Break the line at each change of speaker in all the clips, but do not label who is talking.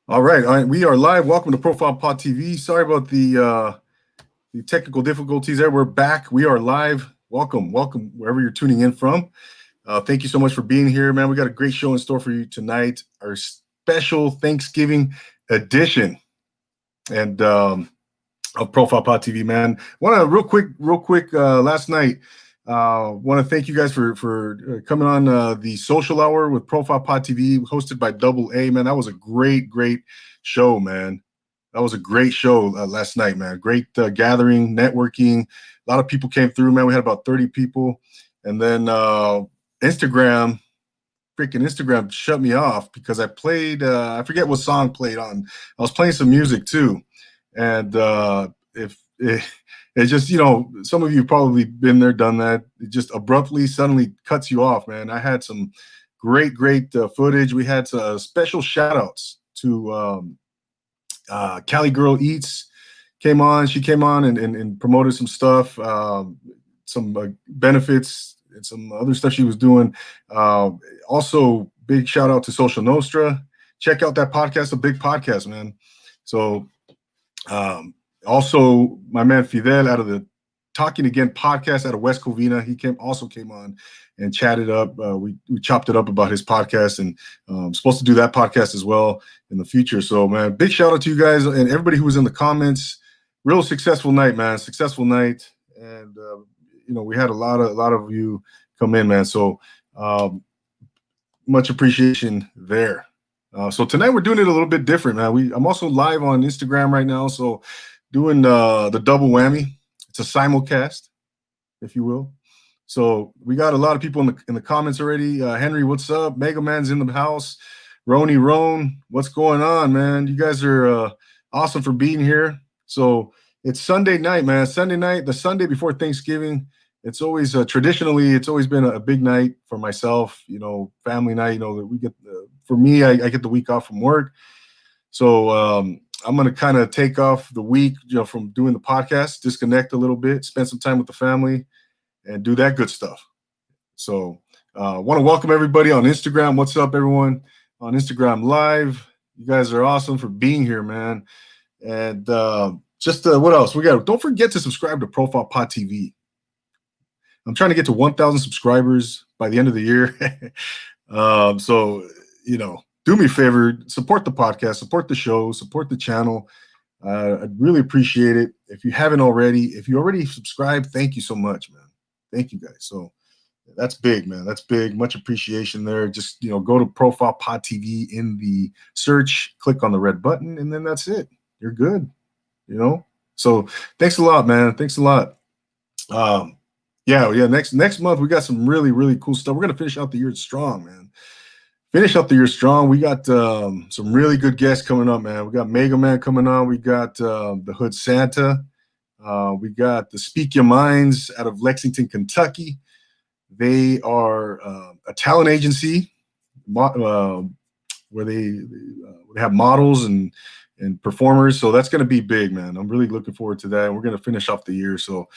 All right, we are live. Welcome to Profile Pod TV. Sorry about the technical difficulties there. We're back. We are live. Welcome wherever you're tuning in from. Thank you so much for being here, man. We got a great show in store for you tonight. Our special Thanksgiving edition and of Profile Pod TV, man. Want to real quick. Last night, want to thank you guys for coming on the social hour with Profile Pod TV, hosted by DoubleAA, man. That was a great show, man. That was a great show last night, man. Great gathering, networking. A lot of people came through, man. We had about 30 people, and then Instagram shut me off because I played. I forget what song played on. I was playing some music too, and if it just, some of you have probably been there, done that. It just abruptly, suddenly cuts you off, man. I had some great footage. We had special shout outs to Cali Girl Eats. She came on and promoted some stuff, some benefits and some other stuff she was doing. Also, big shout out to Social Nostra. Check out that podcast, a big podcast, man. So, also, my man Fidel out of the Talking Again podcast out of West Covina, he came on and chatted up. We chopped it up about his podcast, and I'm supposed to do that podcast as well in the future. So, man, big shout out to you guys and everybody who was in the comments. Real successful night, man. Successful night, and we had a lot of you come in, man. So, much appreciation there. So tonight we're doing it a little bit different, man. I'm also live on Instagram right now, so doing the double whammy. It's a simulcast, if you will. So we got a lot of people in the comments already. Henry, what's up? Mega Man's in the house. Roan, what's going on, man? You guys are awesome for being here. So it's Sunday night, man. Sunday night, the Sunday before Thanksgiving. It's always traditionally, it's always been a big night for myself. Family night. That we get. For me, I get the week off from work, so I'm going to kind of take off the week, from doing the podcast, disconnect a little bit, spend some time with the family, and do that good stuff. So want to welcome everybody on Instagram. What's up, everyone on Instagram Live? You guys are awesome for being here, man. And just what else? We got. Don't forget to subscribe to Profile Pod TV. I'm trying to get to 1,000 subscribers by the end of the year. So, do me a favor, support the podcast, support the show, support the channel. I'd really appreciate it. If you haven't already, if you already subscribed, thank you so much, man. Thank you, guys. So that's big, man. That's big. Much appreciation there. Just, go to Profile Pod TV in the search, click on the red button, and then that's it. You're good, So thanks a lot, man. Thanks a lot. Yeah. Next month, we got some really cool stuff. We're going to finish out the year strong, man. We got some really good guests coming up, man. We got Mega Man coming on. We got the Hood Santa. We got the Speak Your Minds out of Lexington, Kentucky. They are a talent agency where they have models and performers. So that's going to be big, man. I'm really looking forward to that. And we're going to finish off the year. So,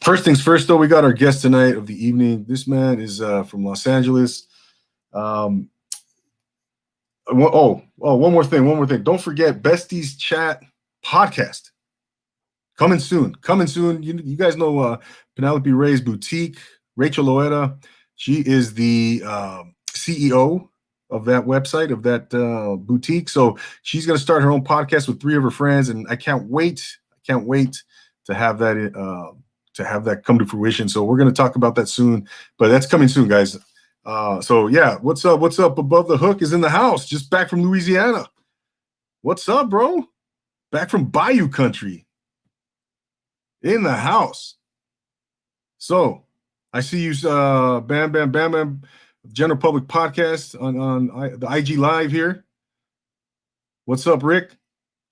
first things first, though, we got our guest tonight of the evening. This man is from Los Angeles. One more thing. Don't forget Besties Chat podcast. Coming soon. You guys know Penelope Ray's boutique, Rachel Loera. She is the CEO of that website, of that boutique. So she's going to start her own podcast with 3 of her friends, and I can't wait to have that come to fruition. So we're going to talk about that soon, but that's coming soon, guys. So yeah, what's up? Above the Hook is in the house, just back from Louisiana. What's up, bro? Back from Bayou country, in the house. So I see you, Bam, General Public Podcast on the IG Live here. What's up, Rick?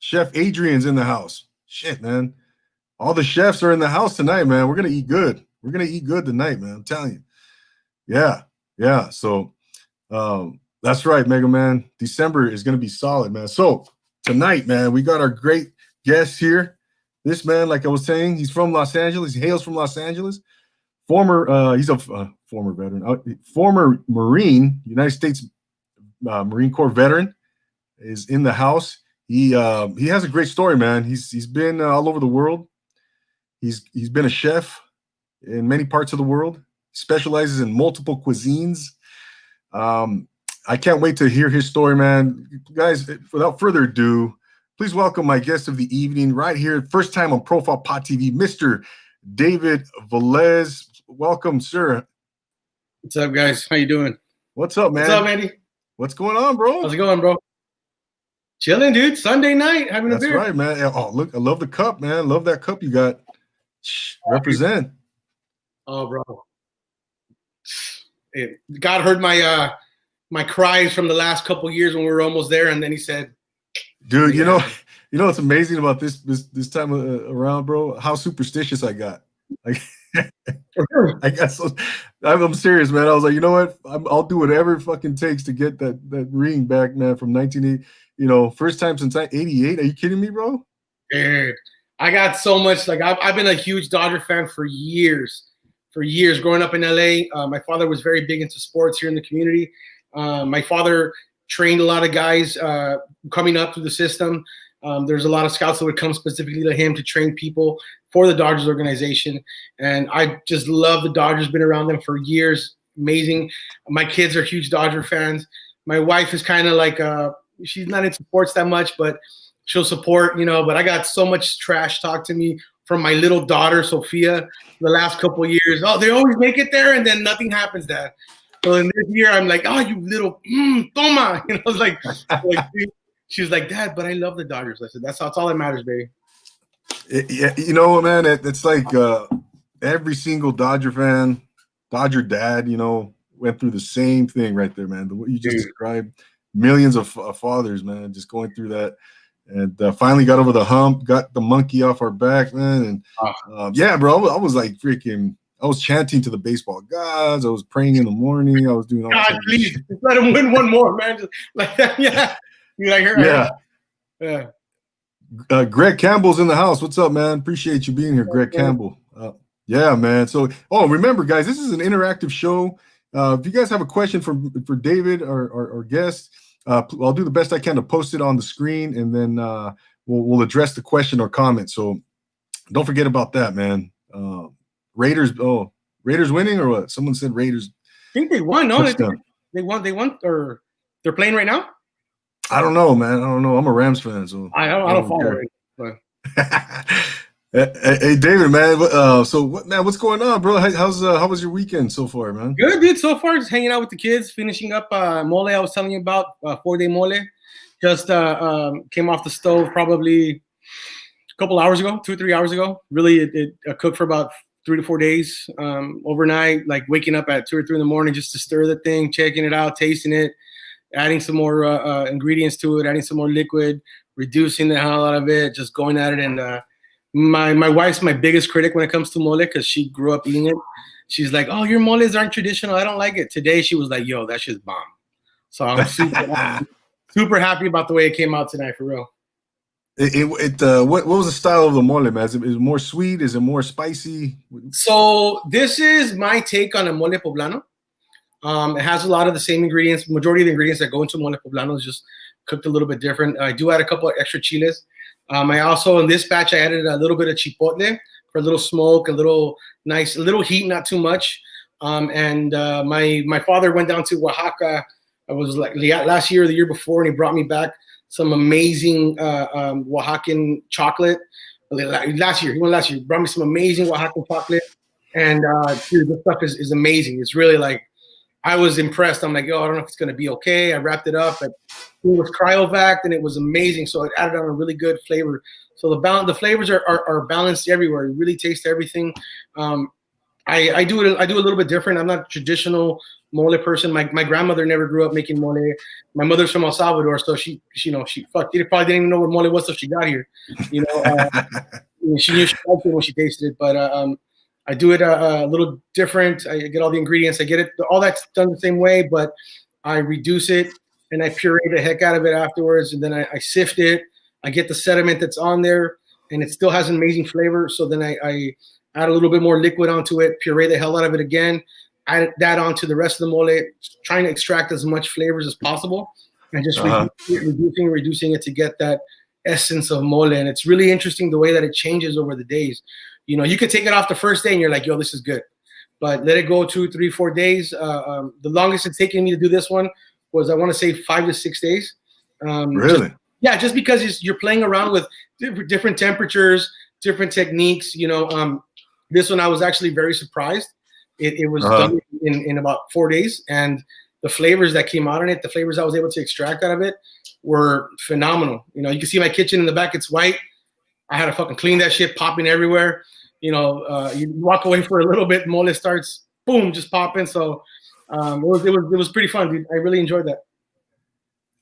Chef Adrian's in the house. Shit, man. All the chefs are in the house tonight, man. We're going to eat good. We're going to eat good tonight, man. I'm telling you. Yeah. So that's right, Mega Man. December is going to be solid, man. So tonight, man, we got our great guest here. This man, like I was saying, he's from Los Angeles. He hails from Los Angeles. He's a former veteran, former Marine, United States Marine Corps veteran, is in the house. He has a great story, man. He's been all over the world. He's been a chef in many parts of the world. Specializes in multiple cuisines. I can't wait to hear his story, man. Guys, without further ado, please welcome my guest of the evening right here, first time on Profile Pod TV, Mr. David Velez. Welcome, sir.
What's up, guys? How you doing?
What's up, man?
What's up, Andy?
What's going on, bro?
How's it going, bro? Chilling, dude. Sunday night, having a beer.
That's right, man. Oh, look, I love the cup, man. Love that cup you got. Represent.
Oh, bro. God heard my my cries from the last couple years when we were almost there, and then he said,
"Dude, you know what's amazing about this time around, bro? How superstitious I got. Like, I got so. I'm serious, man. I was like, you know what? I'll do whatever it fucking takes to get that ring back, man, from 1980. You know, first time since 88. Are you kidding me, bro?
Dude, I got so much. Like, I've been a huge Dodger fan for years. For years, growing up in LA, my father was very big into sports here in the community. My father trained a lot of guys coming up through the system. There's a lot of scouts that would come specifically to him to train people for the Dodgers organization. And I just love the Dodgers, been around them for years. Amazing. My kids are huge Dodger fans. My wife is kind of like, she's not into sports that much, but she'll support, you know, but I got so much trash talk to me from my little daughter, Sophia, the last couple of years. Oh, they always make it there and then nothing happens, Dad. So in this year, I'm like, oh, you little toma. You know, like she was like, Dad, but I love the Dodgers. I said, that's all that matters, baby.
Yeah, you know, man, it's like every single Dodger fan, Dodger dad, you know, went through the same thing right there, man. What you just described, millions of fathers, man, just going through that. And finally got over the hump, got the monkey off our back, man. And yeah, bro, I was like freaking, I was chanting to the baseball gods. I was praying in the morning. I was doing all
God, please, just let him win one more, man. Just like that, yeah. You like her?
Yeah. Greg Campbell's in the house. What's up, man? Appreciate you being here, Greg Campbell. Yeah, man. So, remember, guys, this is an interactive show. If you guys have a question for David or guest, I'll do the best I can to post it on the screen, and then we'll address the question or comment. So don't forget about that, man. Raiders winning or what? Someone said Raiders.
I think they won. No, they won, or they're playing right now.
I don't know, man. I don't know. I'm a Rams fan, so
I don't follow it. But.
Hey, David, man. So what, man? What's going on, bro? How was your weekend so far, man?
Good, dude. So far, just hanging out with the kids, finishing up mole. I was telling you about 4-day mole. Just came off the stove probably a couple hours ago, 2-3 hours ago. Really, it cooked for about 3 to 4 days overnight. Like waking up at 2 or 3 in the morning just to stir the thing, checking it out, tasting it, adding some more ingredients to it, adding some more liquid, reducing the hell out of it, just going at it. And my wife's my biggest critic when it comes to mole because she grew up eating it. She's like, oh, your moles aren't traditional. I don't like it. Today she was like, yo, that shit's bomb. So I'm super happy about the way it came out tonight, for real.
What was the style of the mole, man? Is it more sweet? Is it more spicy?
So this is my take on a mole poblano. It has a lot of the same ingredients. Majority of the ingredients that go into mole poblano is just cooked a little bit different. I do add a couple of extra chiles. I also, in this batch, I added a little bit of chipotle for a little smoke, a little heat, not too much. And my father went down to Oaxaca. I was like last year or the year before, and he brought me back some amazing Oaxacan chocolate. Last year, brought me some amazing Oaxacan chocolate. And dude, this stuff is amazing. It's really like, I was impressed. I'm like, yo, I don't know if it's going to be okay. I wrapped it up. It was cryovac, and it was amazing. So it added on a really good flavor. So the flavors are balanced everywhere. You really taste everything. I do a little bit different. I'm not a traditional mole person. My grandmother never grew up making mole. My mother's from El Salvador, so she probably didn't even know what mole was till she got here. You know, she knew she liked it when she tasted it, but I do it a little different. I get all the ingredients. I get it. All that's done the same way, but I reduce it and I puree the heck out of it afterwards. And then I sift it. I get the sediment that's on there, and it still has an amazing flavor. So then I add a little bit more liquid onto it, puree the hell out of it again, add that onto the rest of the mole, trying to extract as much flavors as possible, and just reducing it to get that essence of mole. And it's really interesting the way that it changes over the days. You know, you could take it off the first day and you're like, yo, this is good. But let it go 2, 3, 4 days. The longest it's taken me to do this one was, I want to say, 5 to 6 days.
Really?
Just because you're playing around with different temperatures, different techniques. You know, this one I was actually very surprised. It was done in about 4 days, and the flavors that came out in it, the flavors I was able to extract out of it, were phenomenal. You know, you can see my kitchen in the back; it's white. I had to fucking clean that shit, popping everywhere. You know, you walk away for a little bit, mole starts, boom, just popping. So it was pretty fun, dude. I really enjoyed that.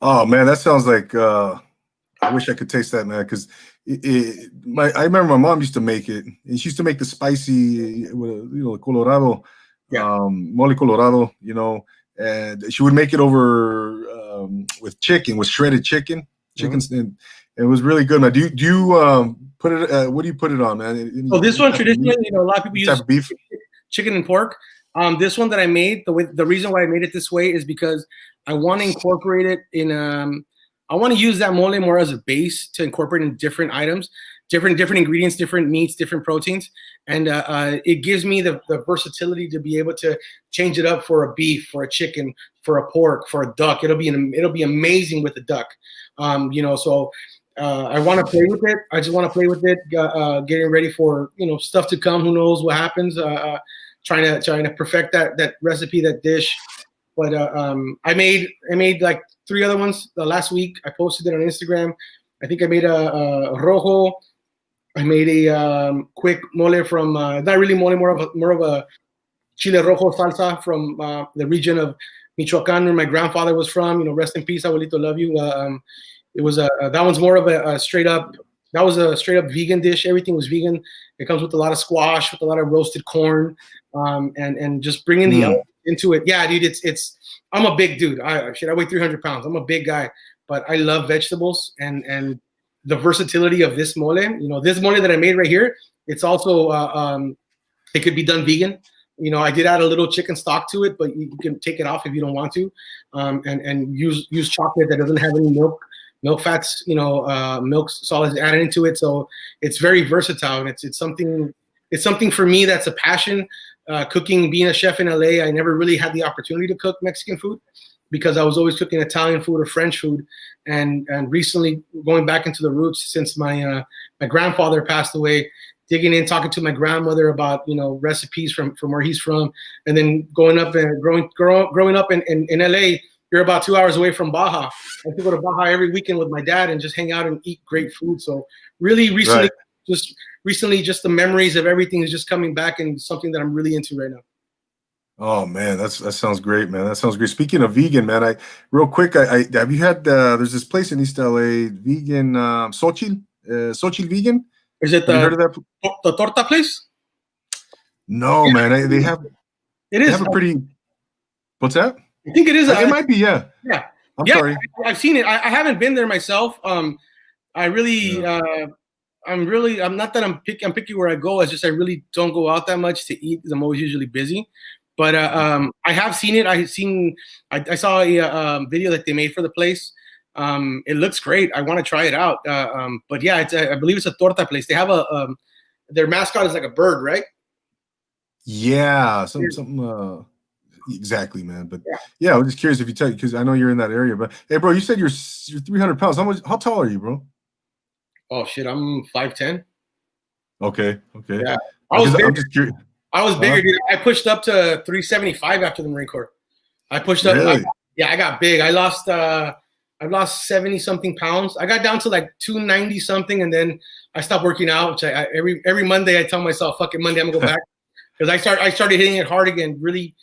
Oh man, that sounds like I wish I could taste that, man. Because I remember my mom used to make it, and she used to make the spicy, you know, Colorado, mole Colorado, you know, and she would make it over with chicken, with shredded chicken, and it was really good, man. Do you put it? What do you put it on, man?
So this one traditionally, you know, a lot of people use
beef,
chicken and pork. This one that I made, the reason why I made it this way is because I want to incorporate it in. I want to use that mole more as a base to incorporate in different items, different ingredients, different meats, different proteins, and it gives me the versatility to be able to change it up for a beef, for a chicken, for a pork, for a duck. It'll be amazing with the duck. You know, so I want to play with it. I just want to play with it, getting ready for, you know, stuff to come. Who knows what happens? Trying to perfect that recipe, that dish. But I made like 3 other ones last week. I posted it on Instagram. I think I made a rojo. I made a quick mole from not really mole, more of a chile rojo salsa from the region of Michoacan, where my grandfather was from. You know, rest in peace, abuelito, love you. It was that one's more of a straight up. That was a straight up vegan dish. Everything was vegan. It comes with a lot of squash, with a lot of roasted corn, and just bringing the element into it. Yeah, dude, it's. I'm a big dude. I weigh 300 pounds. I'm a big guy, but I love vegetables and the versatility of this mole. You know, this mole that I made right here, it's also it could be done vegan. You know, I did add a little chicken stock to it, but you can take it off if you don't want to, and use chocolate that doesn't have any milk fats, you know, milk solids added into it. So it's very versatile, and it's something for me that's a passion. Cooking, being a chef in LA, I never really had the opportunity to cook Mexican food because I was always cooking Italian food or French food. And recently going back into the roots since my grandfather passed away, digging in, talking to my grandmother about, you know, recipes from where he's from, and then growing up in LA. You're about 2 hours away from Baja. I have to go to Baja every weekend with my dad and just hang out and eat great food. So really recently, just the memories of everything is just coming back, and something that I'm really into right now.
Oh man, that sounds great, man. That sounds great. Speaking of vegan, man, I have you had there's this place in East LA, vegan, Xochitl vegan.
Is it
you heard of that?
The torta place?
No, man. They have a pretty. What's that?
I think it is.
It might be, yeah.
Yeah.
I'm sorry.
I've seen it. I haven't been there myself. I really. I'm not that I'm picky where I go. It's just I really don't go out that much to eat because I'm always usually busy. But I have seen it. I saw a video that they made for the place. It looks great. I want to try it out. But yeah, I believe it's a torta place. They have their mascot is like a bird, right?
Yeah, something. Exactly, man. But yeah, I was just curious if you tell you because I know you're in that area. But hey, bro, you said you're 300 pounds. How tall are you, bro?
Oh shit, I'm 5'10".
Okay.
Yeah,
I'm just curious.
I was bigger, dude. I pushed up to 375 after the Marine Corps. I pushed up.
Really?
I got big. I lost 70 something pounds. I got down to like 290 something, and then I stopped working out. Which every Monday I tell myself, "Fuck it, Monday I'm gonna go back," because I started hitting it hard again. Really,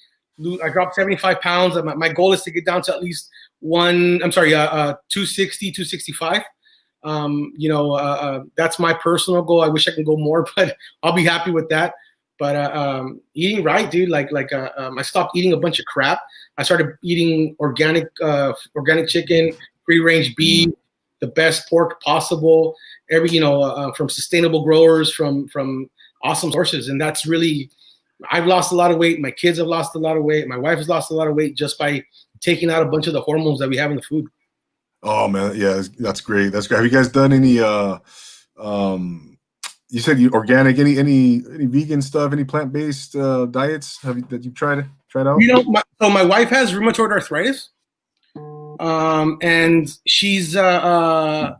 I dropped 75 pounds. My goal is to get down to at least 260, 265. You know, that's my personal goal. I wish I could go more, but I'll be happy with that. But eating right, dude. I stopped eating a bunch of crap. I started eating organic chicken, free-range beef, the best pork possible. From sustainable growers, from awesome sources, and that's really I've lost a lot of weight. My kids have lost a lot of weight. My wife has lost a lot of weight just by taking out a bunch of the hormones that we have in the food.
Oh man, yeah, that's great. That's great. Have you guys done any you said you organic, any vegan stuff, any plant-based diets that you've tried out?
You know, so my wife has rheumatoid arthritis. And she's the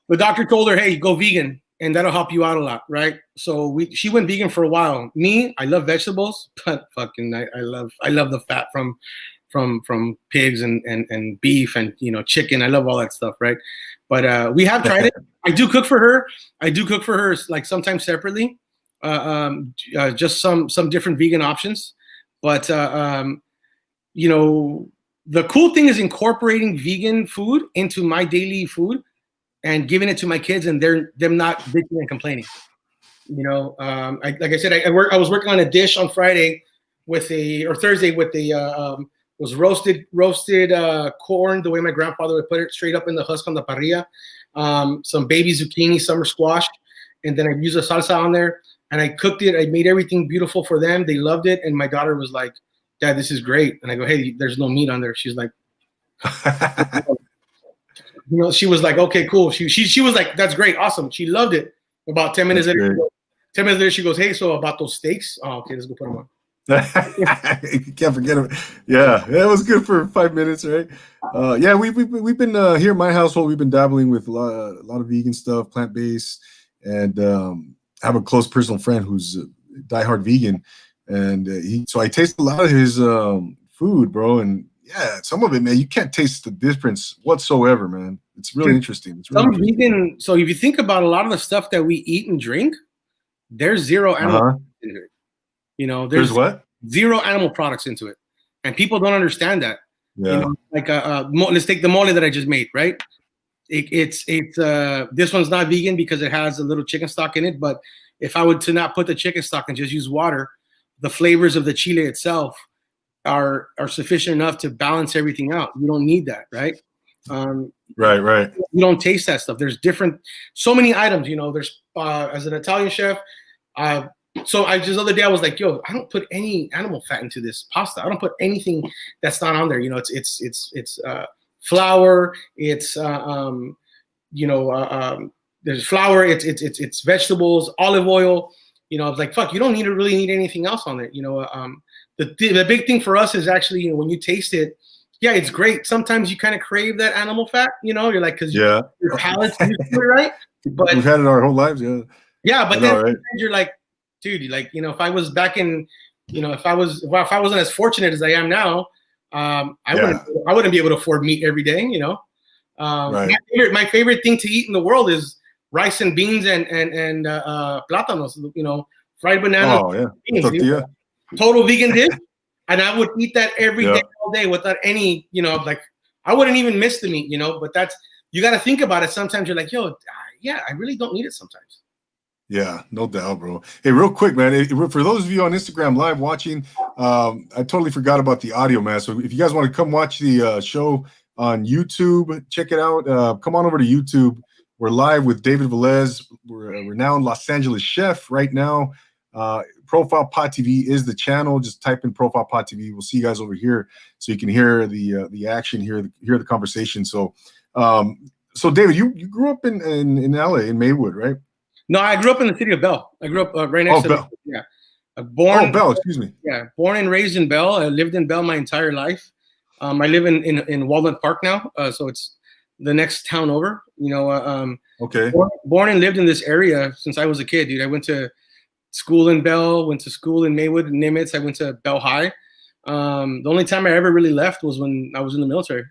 doctor told her, hey, go vegan and that'll help you out a lot, right? So she went vegan for a while. Me, I love vegetables, but fucking I love the fat from pigs and beef and chicken. I love all that stuff, right? But we have tried it. I do cook for her. Like sometimes separately, just some different vegan options. But the cool thing is incorporating vegan food into my daily food and giving it to my kids, and them not bitching and complaining. Like I said, I was working on a dish on Friday or Thursday with was roasted corn, the way my grandfather would put it, straight up in the husk on the parrilla. Some baby zucchini, summer squash, and then I used a salsa on there, and I cooked it. I made everything beautiful for them. They loved it, and my daughter was like, Dad, this is great. And I go, hey, there's no meat on there. She's like, she was like, okay, cool. She was like, that's great, awesome. She loved it. About 10 minutes later, she goes, hey, so about those steaks? Oh, okay, let's go put them on.
You can't forget it. Yeah, it was good for 5 minutes, right? Yeah, we've been here in my household. We've been dabbling with a lot of vegan stuff, plant-based, and I have a close personal friend who's a diehard vegan. And so I taste a lot of his food, bro. And yeah, some of it, man, you can't taste the difference whatsoever, man. It's really interesting. It's really
vegan. So if you think about a lot of the stuff that we eat and drink, there's zero animal into it. There's
what?
Zero animal products into it, and people don't understand that.
Yeah.
Let's take the mole that I just made, right? It's this one's not vegan because it has a little chicken stock in it. But if I would to not put the chicken stock and just use water, the flavors of the chile itself are sufficient enough to balance everything out. You don't need that, right?
Right.
You don't taste that stuff. There's so many items. There's as an Italian chef. So I just the other day I was like, yo, I don't put any animal fat into this pasta. I don't put anything that's not on there. It's flour. It's there's flour. It's vegetables, olive oil. I was like, fuck, you don't really need anything else on there. The big thing for us is actually, when you taste it, yeah, it's great. Sometimes you kind of crave that animal fat, you're like, because your palate's used to it, right? But
we've had it our whole lives, yeah.
Yeah, but then you're like, dude, if I was back in, if I wasn't as fortunate as I am now, I wouldn't be able to afford meat every day,
Right.
My favorite thing to eat in the world is rice and beans and plátanos, fried bananas.
Oh, yeah.
Beans, total vegan dish. And I would eat that every day, all day, without any, I wouldn't even miss the meat, but you got to think about it. Sometimes you're like, yo, yeah, I really don't need it sometimes.
Yeah, no doubt, bro. Hey, real quick, man, for those of you on Instagram Live watching, I totally forgot about the audio, man. So if you guys want to come watch the show on YouTube, check it out. Come on over to YouTube. We're live with David Velez. We're a renowned Los Angeles chef right now. Profile Pod TV is the channel. Just type in Profile Pod TV. We'll see you guys over here, so you can hear the action, hear the conversation. So, David, you grew up in LA, in Maywood, right?
No, I grew up in the city of Bell. I grew up right next to
Bell.
Bell.
Excuse me.
Yeah, born and raised in Bell. I lived in Bell my entire life. I live in Walnut Park now, so it's the next town over.
Okay.
Born and lived in this area since I was a kid, dude. I went to school in Bell, went to school in Maywood, Nimitz. I went to Bell High. The only time I ever really left was when I was in the military.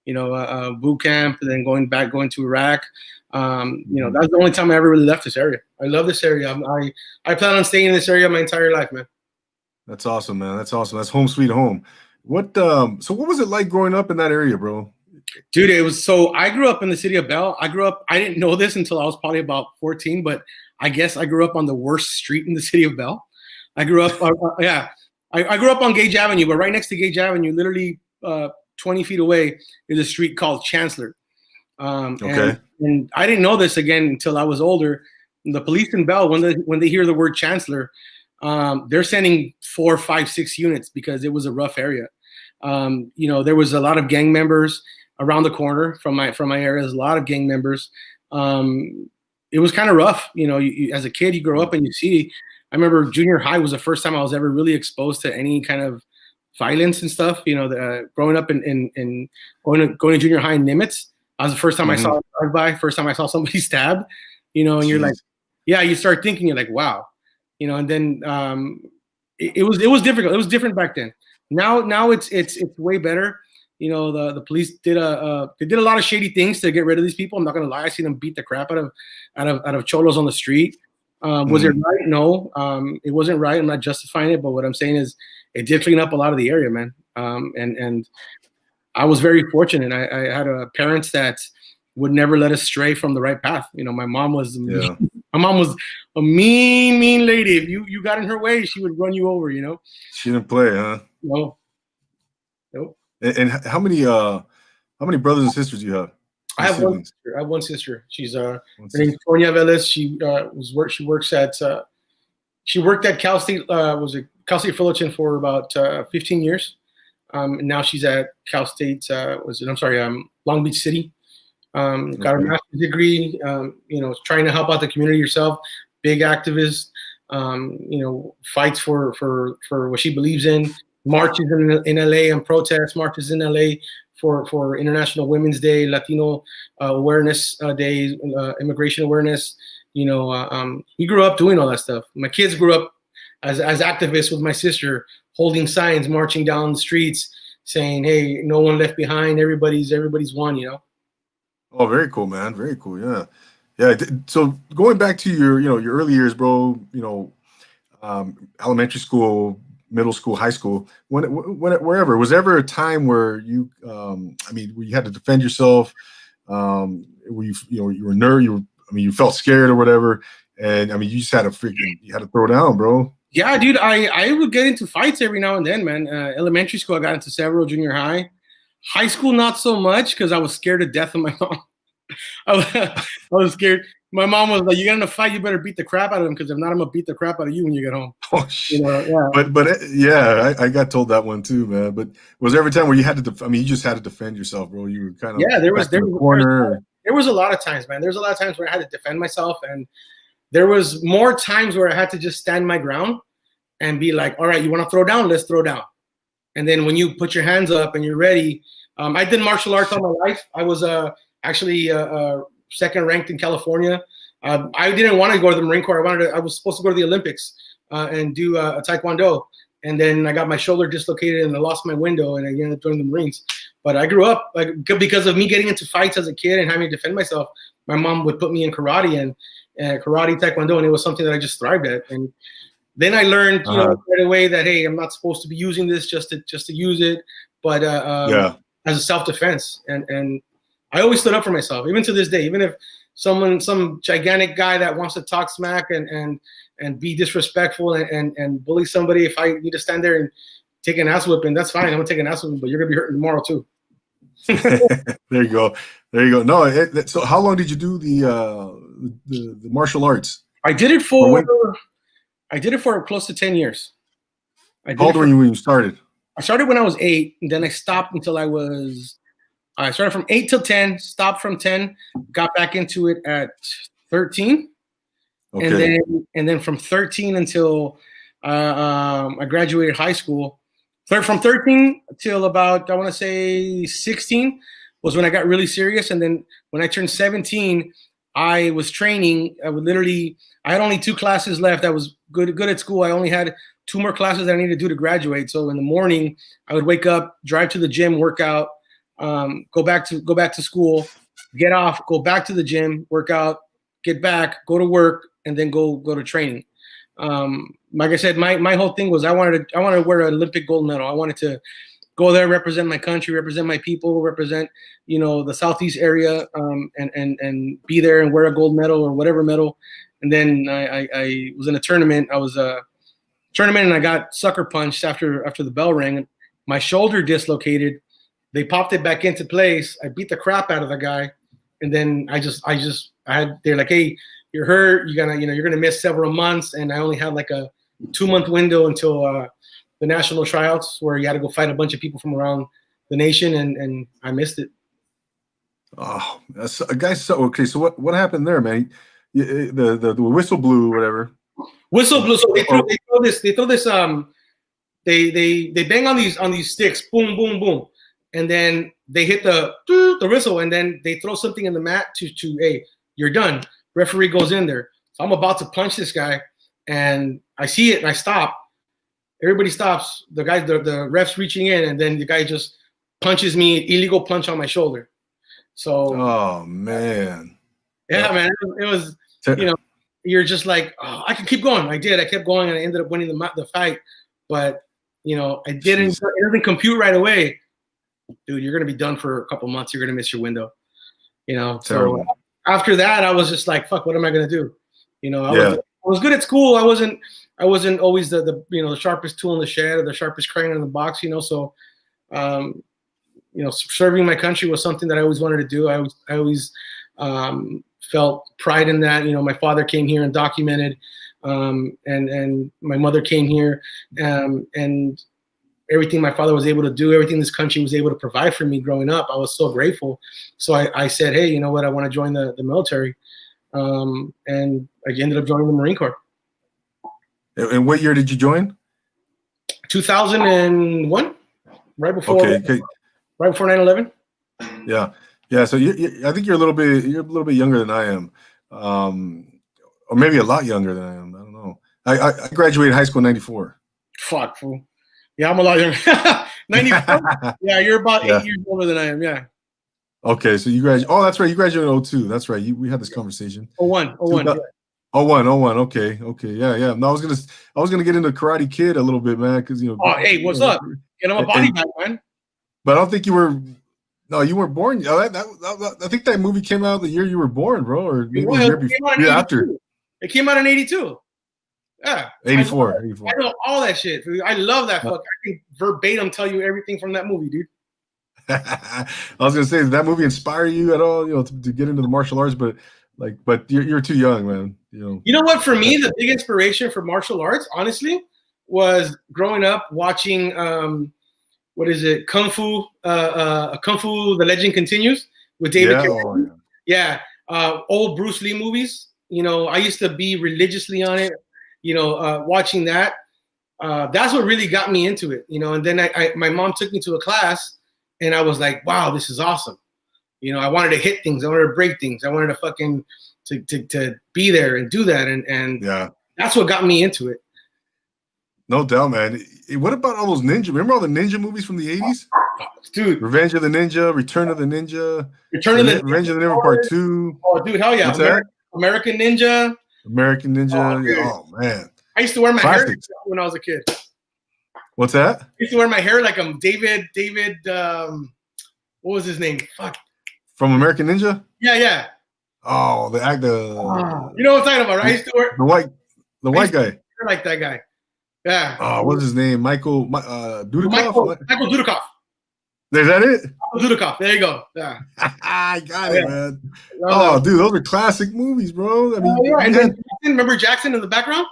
Boot camp, and then going to Iraq. That's the only time I ever really left this area. I love this area. I plan on staying in this area my entire life, man.
That's awesome, man. That's awesome. That's home sweet home. What what was it like growing up in that area, bro?
Dude, I grew up in the city of Bell. I didn't know this until I was probably about 14, but I guess I grew up on the worst street in the city of Bell. I grew up, I grew up on Gage Avenue, but right next to Gage Avenue, literally 20 feet away, is a street called Chancellor.
Okay.
And I didn't know this again until I was older. The police in Bell, when they hear the word Chancellor, they're sending 4, 5, 6 units because it was a rough area. There was a lot of gang members around the corner from my area. There's a lot of gang members. It was kind of rough. As a kid, you grow up and you see. I remember junior high was the first time I was ever really exposed to any kind of violence and stuff. Growing up in going to junior high in Nimitz, that was the first time I saw a drive-by. First time I saw somebody stabbed. And you're like, yeah, you start thinking, you're like, wow, and then it was difficult. It was different back then. Now it's way better. The police did they did a lot of shady things to get rid of these people. I'm not gonna lie. I seen them beat the crap out of cholos on the street. Was it right? No, it wasn't right. I'm not justifying it, but what I'm saying is it did clean up a lot of the area, man. And I was very fortunate. I had parents that would never let us stray from the right path. My mom was a mean lady. If you got in her way, she would run you over.
She didn't play, huh?
No. Nope.
And how many brothers and sisters do you have?
I have one sister. I have one sister. She's her name's Tonya Velez. She worked at Cal State Cal State Fullerton for about 15 years. And now she's at Cal State Long Beach City. Got a master's degree, trying to help out the community herself, big activist, fights for what she believes in, marches in LA and protests, marches in LA for International Women's Day, Latino Awareness Day, immigration awareness. We grew up doing all that stuff. My kids grew up as activists with my sister, holding signs, marching down the streets, saying, "Hey, no one left behind. Everybody's one."
Oh, very cool, man. Very cool. Yeah. Yeah. So going back to your early years, bro, elementary school, middle school, high school, wherever, was there ever a time where you, where you had to defend yourself? Where you were nervous, you felt scared or whatever. And you just had to throw down, bro.
Yeah, dude, I would get into fights every now and then, man. Elementary school, I got into several. Junior high. High school, not so much, because I was scared to death of my mom. I was scared. My mom was like, "You got in a fight, you better beat the crap out of him, because if not, I'm gonna beat the crap out of you when you get home."
Oh shit! Yeah. But yeah, I got told that one too, man. But was there ever a time where you had to? You just had to defend yourself, bro. You were kind of
there was a lot of times, man. There was a lot of times where I had to defend myself, and there was more times where I had to just stand my ground and be like, "All right, you want to throw down? Let's throw down." And then when you put your hands up and you're ready, I did martial arts all my life. I was actually second ranked in California. I didn't want to go to the Marine Corps. I was supposed to go to the Olympics and do a Taekwondo. And then I got my shoulder dislocated and I lost my window and I ended up joining the Marines. But I grew up because of me getting into fights as a kid and having to defend myself. My mom would put me in karate and karate, Taekwondo, and it was something that I just thrived at. And then I learned, right away that, hey, I'm not supposed to be using this just to use it, but as a self-defense. And I always stood up for myself, even to this day. Even if some gigantic guy that wants to talk smack and be disrespectful and bully somebody, if I need to stand there and take an ass whipping, that's fine. I'm gonna take an ass whipping, but you're gonna be hurting tomorrow too.
There you go. No, so how long did you do the martial arts?
I did it for close to 10 years.
How old were you when you started?
I started when I was 8, and then I stopped until I started from 8 till 10, stopped from 10, got back into it at 13. Okay. And then from 13 until I graduated high school. From 13 till about, I want to say 16 was when I got really serious. And then when I turned 17, I was training. I had only 2 classes left. I was good at school. I only had 2 more classes that I needed to do to graduate. So in the morning, I would wake up, drive to the gym, work out, go back to school, get off, go back to the gym, work out, get back, go to work, and then go to training. Like I said, my whole thing was I wanted to wear an Olympic gold medal. I wanted to go there, represent my country, represent my people, represent the Southeast area, and be there and wear a gold medal or whatever medal. And then I was in a tournament. I was tournament and I got sucker punched after the bell rang. My shoulder dislocated. They popped it back into place. I beat the crap out of the guy, and then they're like, hey, you're hurt. You're gonna miss several months. And I only had like a 2-month window until the national tryouts, where you had to go fight a bunch of people from around the nation, and I missed it.
Oh, that's a guy. So okay, so what happened there, man? The whistle blew, whatever.
Whistle blew. So they throw this. They bang on these sticks, boom, boom, boom, and then they hit the whistle, and then they throw something in the mat to hey, you're done. Referee goes in there. So I'm about to punch this guy, and I see it, and I stop. Everybody stops. The guy, the ref's reaching in, and then the guy just punches me, illegal punch on my shoulder. So,
oh man,
yeah, man, it was, you know, you're just like, oh, I can keep going. I did. I kept going, and I ended up winning the fight. But you know, I didn't. It doesn't compute right away, dude. You're gonna be done for a couple months. You're gonna miss your window. You know.
Terrible.
So after that, I was just like, fuck. What am I gonna do? You know, I was good at school. I wasn't always the you know, the sharpest tool in the shed or the sharpest crayon in the box. You know, so. You know, serving my country was something that I always wanted to do. I always felt pride in that. You know, my father came here and documented, and my mother came here, and everything my father was able to do, everything this country was able to provide for me growing up, I was so grateful. So I said, hey, you know what? I want to join the military, and I ended up joining the Marine Corps.
And what year did you join?
2001, right before.
Okay.
Right before 9/11.
Yeah. So I think you're a little bit younger than I am, or maybe a lot younger than I am. I don't know. I graduated high school in '94.
Fuck, fool. Yeah, I'm a lot younger. 94. Yeah, you're about 8 years older than I am. Yeah.
Okay, so you graduated. Oh, that's right. You graduated in 02. That's right. We had this conversation.
01.
Yeah. 01. Okay. Yeah. No, I was gonna get into Karate Kid a little bit, man, because you know.
Oh, hey, what's up? And I'm a body guy, man.
But I don't think you were. No, you weren't born. I think that movie came out the year you were born, bro, or maybe the year before, year after.
It came out in 82. Yeah.
84.
I know all that shit. I love that fuck. I can verbatim tell you everything from that movie, dude.
I was gonna say, did that movie inspire you at all? You know, to get into the martial arts, but you're too young, man. You
know what? For me, the big inspiration for martial arts, honestly, was growing up watching. What is it? Kung Fu, The Legend Continues with David Carradine. Yeah. Old Bruce Lee movies. You know, I used to be religiously on it, you know, watching that. That's what really got me into it, you know. And then my mom took me to a class, and I was like, wow, this is awesome. You know, I wanted to hit things. I wanted to break things. I wanted to fucking to be there and do that. And that's what got me into it.
No doubt, man. What about all those ninja? Remember all the ninja movies from the 80s?
Dude.
Revenge of the Ninja, Return of the Ninja, Revenge of the Ninja Part 2.
Oh, dude, hell yeah. American Ninja.
American Ninja. Oh, man.
I used to wear my hair when I was a kid.
What's that?
I used to wear my hair like David, what was his name? Fuck.
From American Ninja?
Yeah.
Oh, the actor.
You know what I'm talking about, right? I used to wear
the white guy.
Like that guy. Yeah.
Oh, what's his name? Michael Dudikoff?
Michael Dudikoff.
Is that it?
Michael Dudikoff. There you go. Yeah.
I got it, man. Oh, dude, those are classic movies, bro. I mean,
remember Jackson in the background?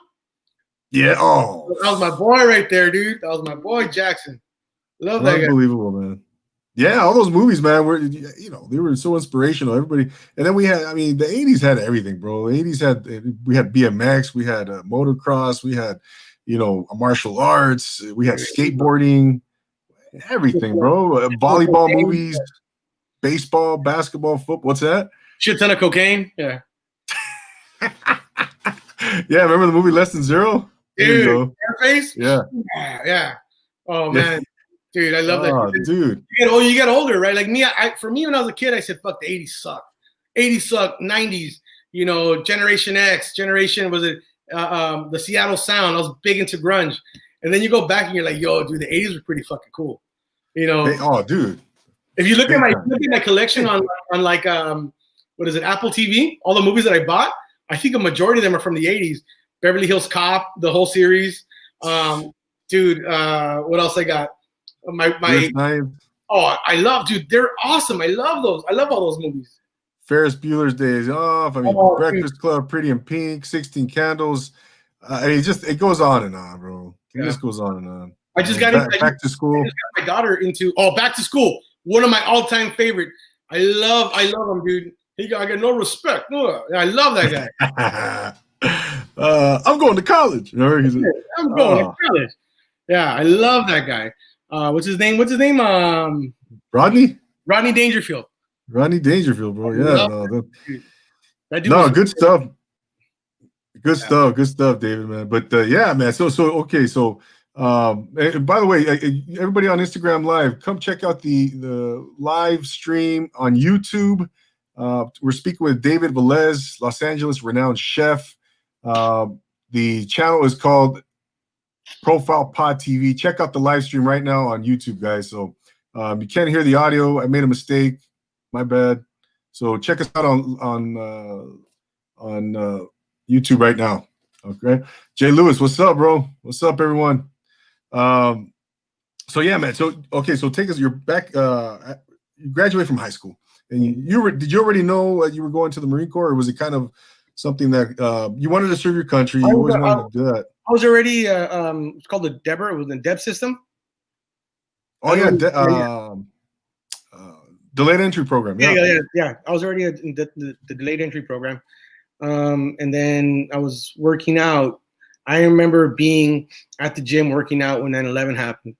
Yeah. Oh,
that was my boy right there, dude. That was my boy Jackson. Love that guy.
Unbelievable, man. Yeah, all those movies, man, were, you know, they were so inspirational. Everybody, and then we had, I mean, the 80s had everything, bro. The 80s we had BMX, we had motocross, we had, you know, martial arts, we had skateboarding, everything, bro. Volleyball movies, baseball, basketball, football. What's that?
Shit ton of cocaine. Yeah.
Yeah, remember the movie Less Than Zero?
Dude, Airface?
Yeah.
Oh, man. Dude, I love that.
Dude.
You get older, right? Like me, for me, when I was a kid, I said, fuck, the 80s suck. 80s suck, 90s, you know, Generation X, was it the Seattle Sound? I was big into grunge. And then you go back and you're like, yo, dude, the 80s were pretty fucking cool. You know?
Dude.
If you look at my collection on like, what is it, Apple TV, all the movies that I bought, I think a majority of them are from the 80s. Beverly Hills Cop, the whole series. Dude, what else I got? I love, dude, they're awesome. I love those. I love all those movies.
Ferris Bueller's Days Off. I mean, Breakfast Club, Pretty in Pink, 16 Candles. it goes on and on, bro. It
Yeah.
just goes on and on.
I just got
back to school.
I just got my daughter into back to school. One of my all-time favorite. I love him, dude. I got no respect. No, I love that
guy. I'm going to college.
I'm going to college. Yeah, I love that guy. What's his name?
Rodney?
Rodney Dangerfield.
Rodney Dangerfield, bro. Yeah,
that dude
good stuff. Good stuff, David, man. But yeah, man. So okay, so by the way, everybody on Instagram Live, come check out the live stream on YouTube. We're speaking with David Velez, Los Angeles renowned chef. The channel is called Profile Pod TV. Check out the live stream right now on YouTube, guys. So you can't hear the audio. I made a mistake. My bad. So check us out on YouTube right now. Okay. Jay Lewis, what's up, bro? What's up, everyone? So yeah, man. So okay, so take us. You're back. You graduated from high school, and did you already know you were going to the Marine Corps, or was it kind of something that you wanted to serve your country? You always wanted to do that.
I was already. It's called the DEBR. It was the DEB system.
Oh yeah. Delayed entry program.
Yeah. I was already in the delayed entry program. And then I was working out. I remember being at the gym working out when 9/11 happened.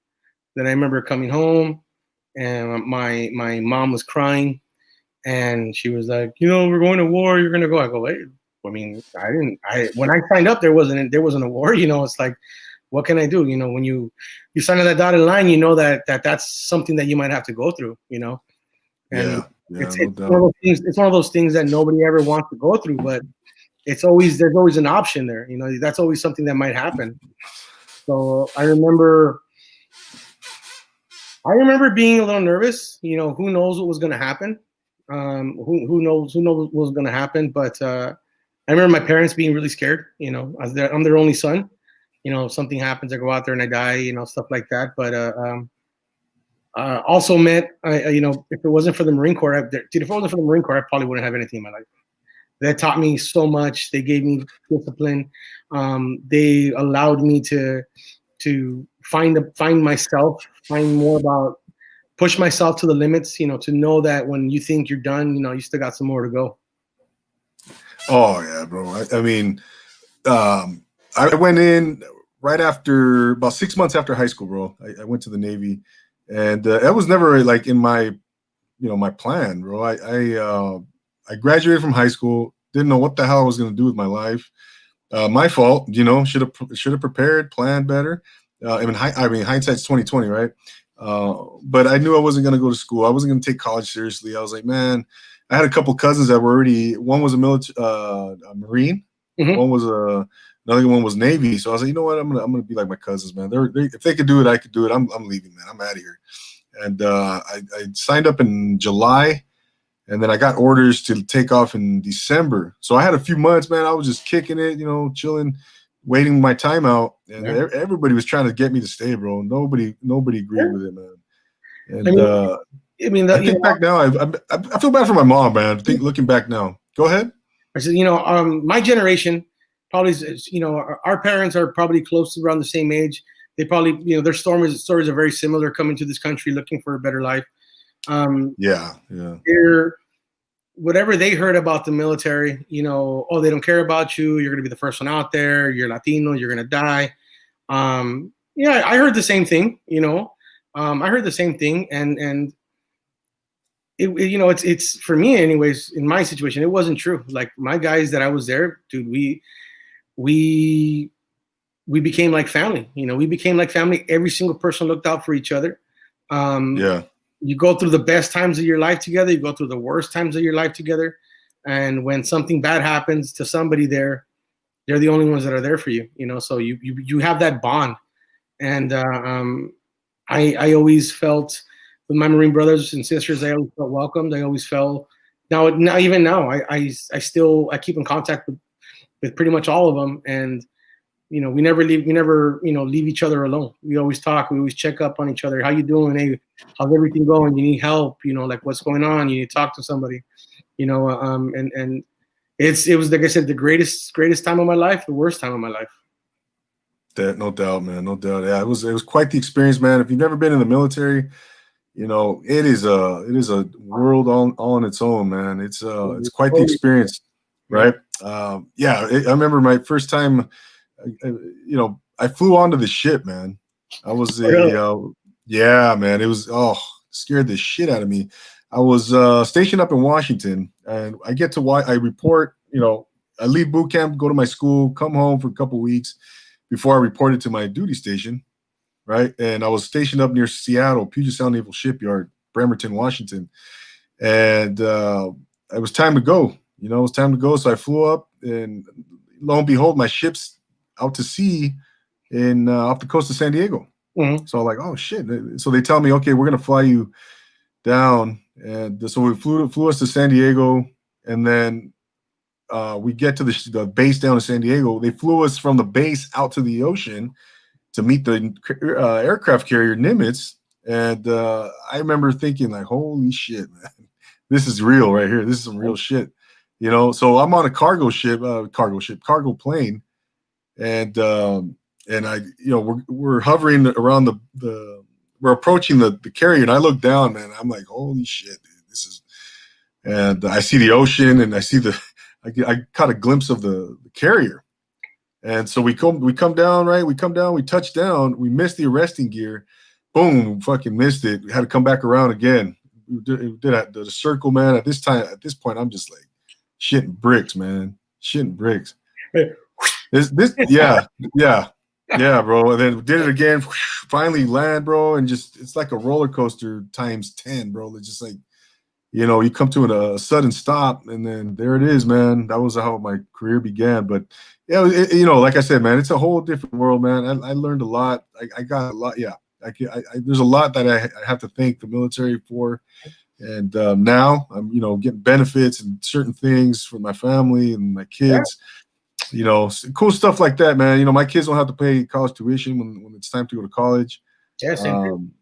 Then I remember coming home and my mom was crying and she was like, we're going to war. You're going to go. I go, wait, I mean, when I signed up, there wasn't a war, it's like, what can I do? When you sign on that dotted line, that's something that you might have to go through, And it's one of those things that nobody ever wants to go through, but there's always an option there. That's always something that might happen. So I remember being a little nervous. Who knows what was going to happen? Who knows what was going to happen? But I remember my parents being really scared. I'm their only son. If something happens, I go out there and I die. Stuff like that. But also meant, if it wasn't for the Marine Corps, if it wasn't for the Marine Corps, I probably wouldn't have anything in my life. That taught me so much. They gave me discipline. They allowed me to find myself, find more about, push myself to the limits. To know that when you think you're done, you still got some more to go.
Oh yeah, bro. I mean, I went in right after about 6 months after high school, bro. I went to the Navy. And that was never like in my, my plan, bro. I graduated from high school, didn't know what the hell I was going to do with my life. My fault, should have prepared, planned better. I mean, hindsight's 20/20, right? But I knew I wasn't going to go to school. I wasn't going to take college seriously. I was like, man, I had a couple cousins that were already. One was a Marine. Mm-hmm. One was another one was Navy. So I was like, you know what? I'm gonna be like my cousins, man. If they could do it, I could do it. I'm leaving, man. I'm out of here. And I signed up in July, and then I got orders to take off in December. So I had a few months, man. I was just kicking it, chilling, waiting my time out. And everybody was trying to get me to stay, bro. Nobody agreed with it, man. And I think back now, I feel bad for my mom, man. Looking back now. Go ahead.
I said, my generation. Probably, our parents are probably close to around the same age. They probably, their stories are very similar, coming to this country looking for a better life.
Yeah.
Whatever they heard about the military, they don't care about you. You're going to be the first one out there. You're Latino. You're going to die. I heard the same thing. I heard the same thing, and it's for me, anyways. In my situation, it wasn't true. Like my guys that I was there, dude, we became like family. We became like family. Every single person looked out for each other. You go through the best times of your life together. You go through the worst times of your life together. And when something bad happens to somebody there, they're the only ones that are there for you. So you have that bond. And I always felt with my Marine brothers and sisters, I always felt welcomed. I always felt even now, I keep in contact with pretty much all of them. And, we never leave each other alone. We always talk. We always check up on each other. How you doing? Hey, how's everything going? You need help? Like what's going on? You need to talk to somebody, and it was, like I said, the greatest time of my life, the worst time of my life.
No doubt, man. No doubt. Yeah, it was quite the experience, man. If you've never been in the military, it is a world all on its own, man. It's quite the experience, right? Yeah, I remember my first time. I flew onto the ship, man. I was
Really?
yeah, man. It was scared the shit out of me. I was stationed up in Washington, and I report. I leave boot camp, go to my school, come home for a couple weeks before I reported to my duty station, right? And I was stationed up near Seattle, Puget Sound Naval Shipyard, Bremerton, Washington, and it was time to go. It was time to go. So I flew up, and lo and behold, my ship's out to sea in off the coast of San Diego.
Mm-hmm.
So I'm like, oh shit! So they tell me, okay, we're gonna fly you down, and so we flew us to San Diego, and then we get to the base down in San Diego. They flew us from the base out to the ocean to meet the aircraft carrier Nimitz, and I remember thinking like, holy shit, man, this is real right here. This is some real shit. So I'm on a cargo plane, and we're hovering around we're approaching the carrier, and I look down, man. I'm like, holy shit, dude, and I see the ocean, and I caught a glimpse of the carrier, and so we come down, right? We touch down, we missed the arresting gear, boom, fucking missed it. We had to come back around again. We did the circle, man. At this point, I'm just like shitting bricks, man, shitting bricks. Yeah, bro. And then we did it again. Finally land, bro, and it's like a roller coaster times 10, bro. It's just like, you come to a sudden stop, and then there it is, man. That was how my career began. But yeah, like I said, man, it's a whole different world, man. I learned a lot. I got a lot. Yeah, there's a lot that I have to thank the military for. And now I'm, getting benefits and certain things for my family and my kids. Cool stuff like that, man. My kids don't have to pay college tuition when it's time to go to college.
Yeah, same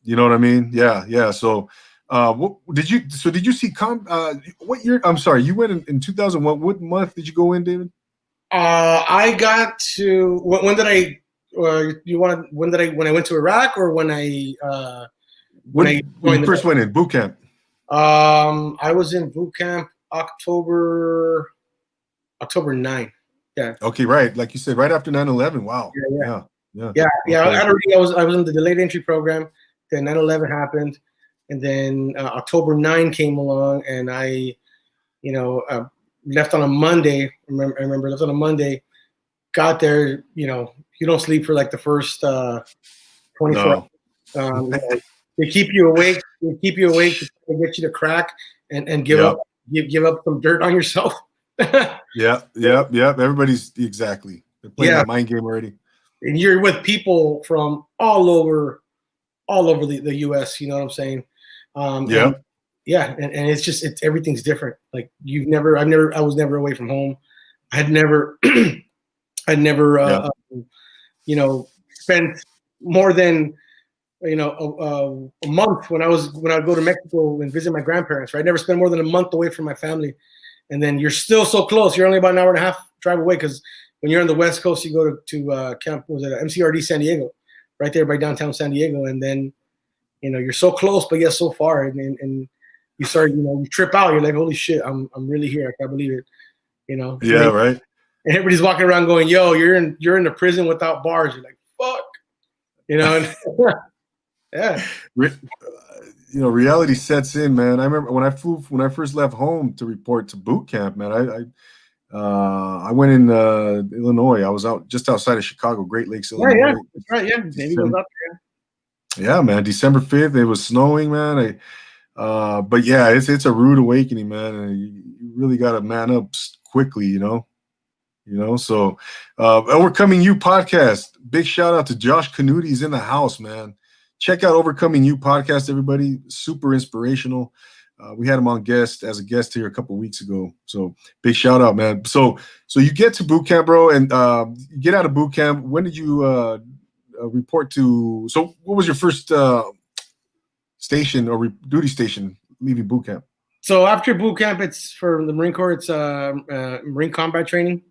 you know what I mean? Yeah. So, did you see what year? I'm sorry, you went in 2001. What month did you go in, David?
I got to when did I? When I went to Iraq, or when
when you first went in boot camp?
I was in boot camp October 9. Yeah.
Okay, right. Like you said, right after 9/11. Wow.
Yeah.
Okay.
I was in the delayed entry program. Then 9/11 happened, and then October 9 came along, and I, left on a Monday. I remember left on a Monday. Got there. You don't sleep for like the first 24 hours. They keep you awake. They keep you awake to get you to crack and give up some dirt on yourself.
Yeah. Everybody's exactly. They're playing that mind game already.
And you're with people from all over the U.S. You know what I'm saying? And it's just everything's different. Like I was never away from home. I'd never spent more than a month when I'd go to Mexico and visit my grandparents. Right, I never spent more than a month away from my family. And then you're still so close. You're only about an hour and a half drive away, because when you're on the West Coast, you go to camp, MCRD San Diego, right there by downtown San Diego. And then, you're so close, but yet so far. And you start, you trip out. You're like, holy shit, I'm really here. I can't believe it.
Yeah, right.
And everybody's walking around going, yo, you're in a prison without bars. You're like, fuck. Yeah.
Reality sets in, man. I remember when I first left home to report to boot camp, man. I went in Illinois. I was just outside of Chicago, Great Lakes, Illinois.
Yeah, that's right. Yeah, maybe goes up
there. Yeah, man. December 5th, it was snowing, man. But yeah, it's a rude awakening, man. And you really got to man up quickly, So, Overcoming You podcast. Big shout out to Josh Canuti. He's in the house, man. Check out Overcoming You podcast, everybody. Super inspirational. We had him on as a guest here a couple of weeks ago. So big shout out, man. So you get to boot camp, bro, and you get out of boot camp. When did you report to? So what was your first station or duty station leaving boot camp?
So after boot camp, it's for the Marine Corps. It's Marine Combat Training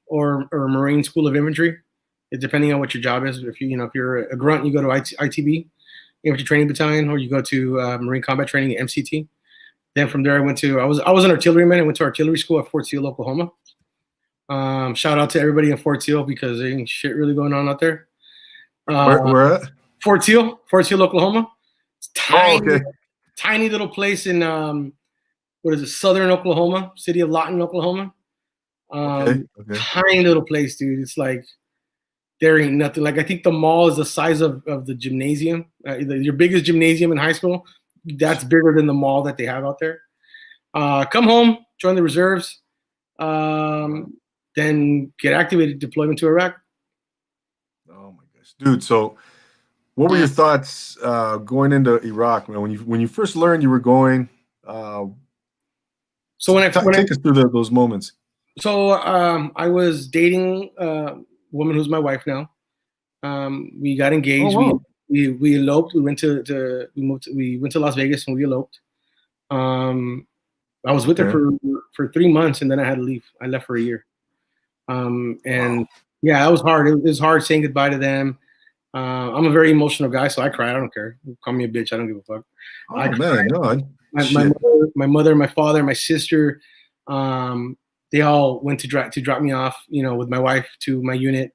or Marine School of Infantry. depending on what your job is. If if you're a grunt, you go to ITB, Infantry Training Battalion, or you go to Marine Combat Training, MCT. Then from there, I was an artilleryman. I went to artillery school at Fort Sill, Oklahoma. Shout out to everybody in Fort Sill because there ain't shit really going on out there.
Where at?
Fort Sill, Oklahoma. It's tiny,
okay.
tiny little place in what is it, southern Oklahoma, city of Lawton, Oklahoma.
Okay.
Tiny little place, dude. It's like there ain't nothing. Like I think the mall is the size of the gymnasium. Your biggest gymnasium in high school, that's bigger than the mall that they have out there. Come home, join the reserves, then get activated, deployment to Iraq.
Oh my gosh, dude. So, what were your thoughts going into Iraq, man? When you first learned you were going?
So
take us through those moments.
So I was dating a woman who's my wife now. We got engaged.
Oh, wow.
We eloped. We went to Las Vegas and we eloped. I was with her for 3 months and then I had to leave. I left for a year. And yeah, that was hard. It was hard saying goodbye to them. I'm a very emotional guy, so I cry. I don't care. Call me a bitch. I don't give a fuck.
Oh man, no.
My mother, my father, my sister, they all went to drop me off, with my wife to my unit.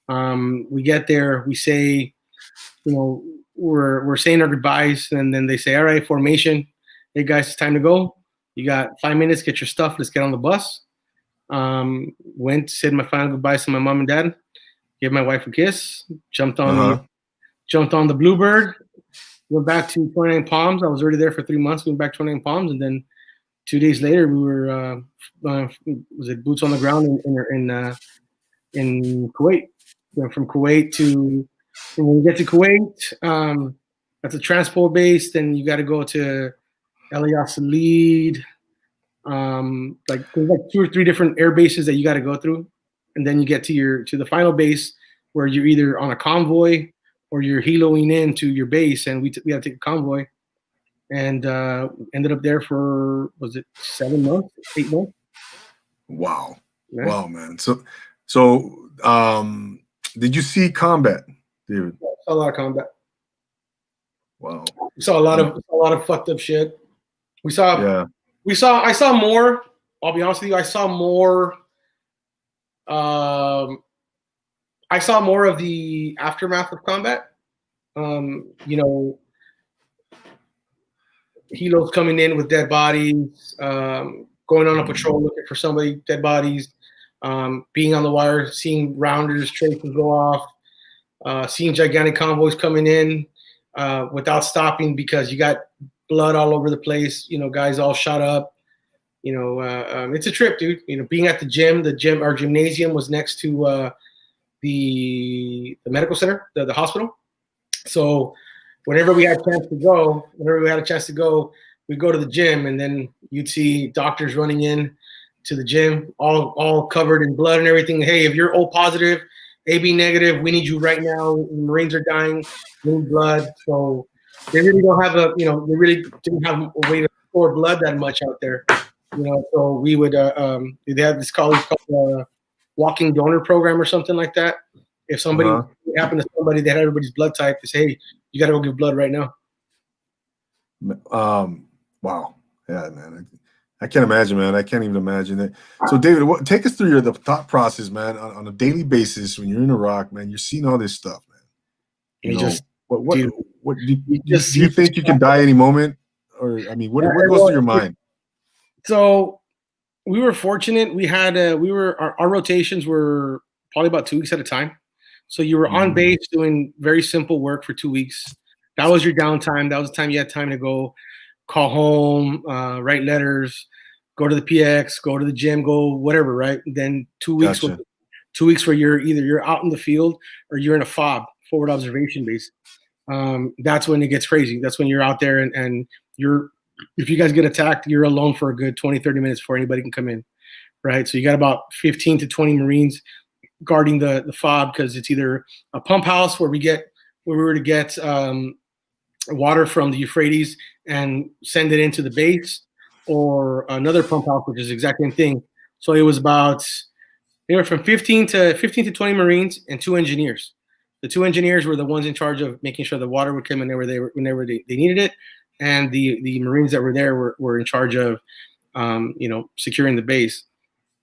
We get there, we say, we're saying our goodbyes, and then they say, all right, formation. Hey guys, it's time to go. You got 5 minutes, get your stuff, let's get on the bus. Said my final goodbyes to my mom and dad, gave my wife a kiss, jumped on the Bluebird, went back to 29 Palms. I was already there for 3 months, went back to 29 Palms, and then 2 days later we were boots on the ground in Kuwait. Went from Kuwait to, and when you get to Kuwait, that's a transport base. Then you got to go to El Yasalid. There's like 2 or 3 different air bases that you got to go through, and then you get to the final base where you're either on a convoy or you're heloing into your base. And we had to take a convoy, and ended up there for, was it 7 months, 8 months?
Wow. Yeah. Wow, man. So did you see combat, David?
I saw a lot of combat.
Wow.
We saw a lot of fucked up shit. I saw more. I'll be honest with you. I saw more. I saw more of the aftermath of combat. Helos coming in with dead bodies, going on a patrol looking for somebody, dead bodies, being on the wire, seeing rounders, traces go off, seeing gigantic convoys coming in without stopping because you got blood all over the place, guys all shot up. It's a trip, dude. Being at the gym, our gymnasium was next to the medical center, the hospital. So whenever we had a chance to go, we'd go to the gym, and then you'd see doctors running in to the gym, all covered in blood and everything. Hey, if you're O positive, AB negative, we need you right now. The Marines are dying, we need blood. So they really don't have they really didn't have a way to store blood that much out there. So we would they had this college called walking donor program or something like that. If somebody happened to somebody that had everybody's blood type, they say, hey, you got to go give blood right now.
Wow. Yeah, man. I can't imagine, man. I can't even imagine it. So, David, take us through the thought process, man, on a daily basis when you're in Iraq, man. You're seeing all this stuff, man. What do you think you can die any moment? Or, I mean, what goes through your mind?
So we were fortunate. We had our rotations were probably about 2 weeks at a time. So you were on base doing very simple work for 2 weeks. That was your downtime. That was the time you had time to go call home, write letters, go to the PX, go to the gym, go whatever, right? Then 2 weeks,
gotcha.
2 weeks where you're out in the field or you're in a FOB, forward observation base. That's when it gets crazy. That's when you're out there and if you guys get attacked, you're alone for a good 20, 30 minutes before anybody can come in, right? So you got about 15 to 20 Marines guarding the FOB, because it's either a pump house where we were to get water from the Euphrates and send it into the base, or another pump house, which is the exact same thing. So it was about They were from 15 to 20 Marines and 2 engineers. The 2 engineers were the ones in charge of making sure the water would come whenever they needed it, and the Marines that were there were in charge of securing the base.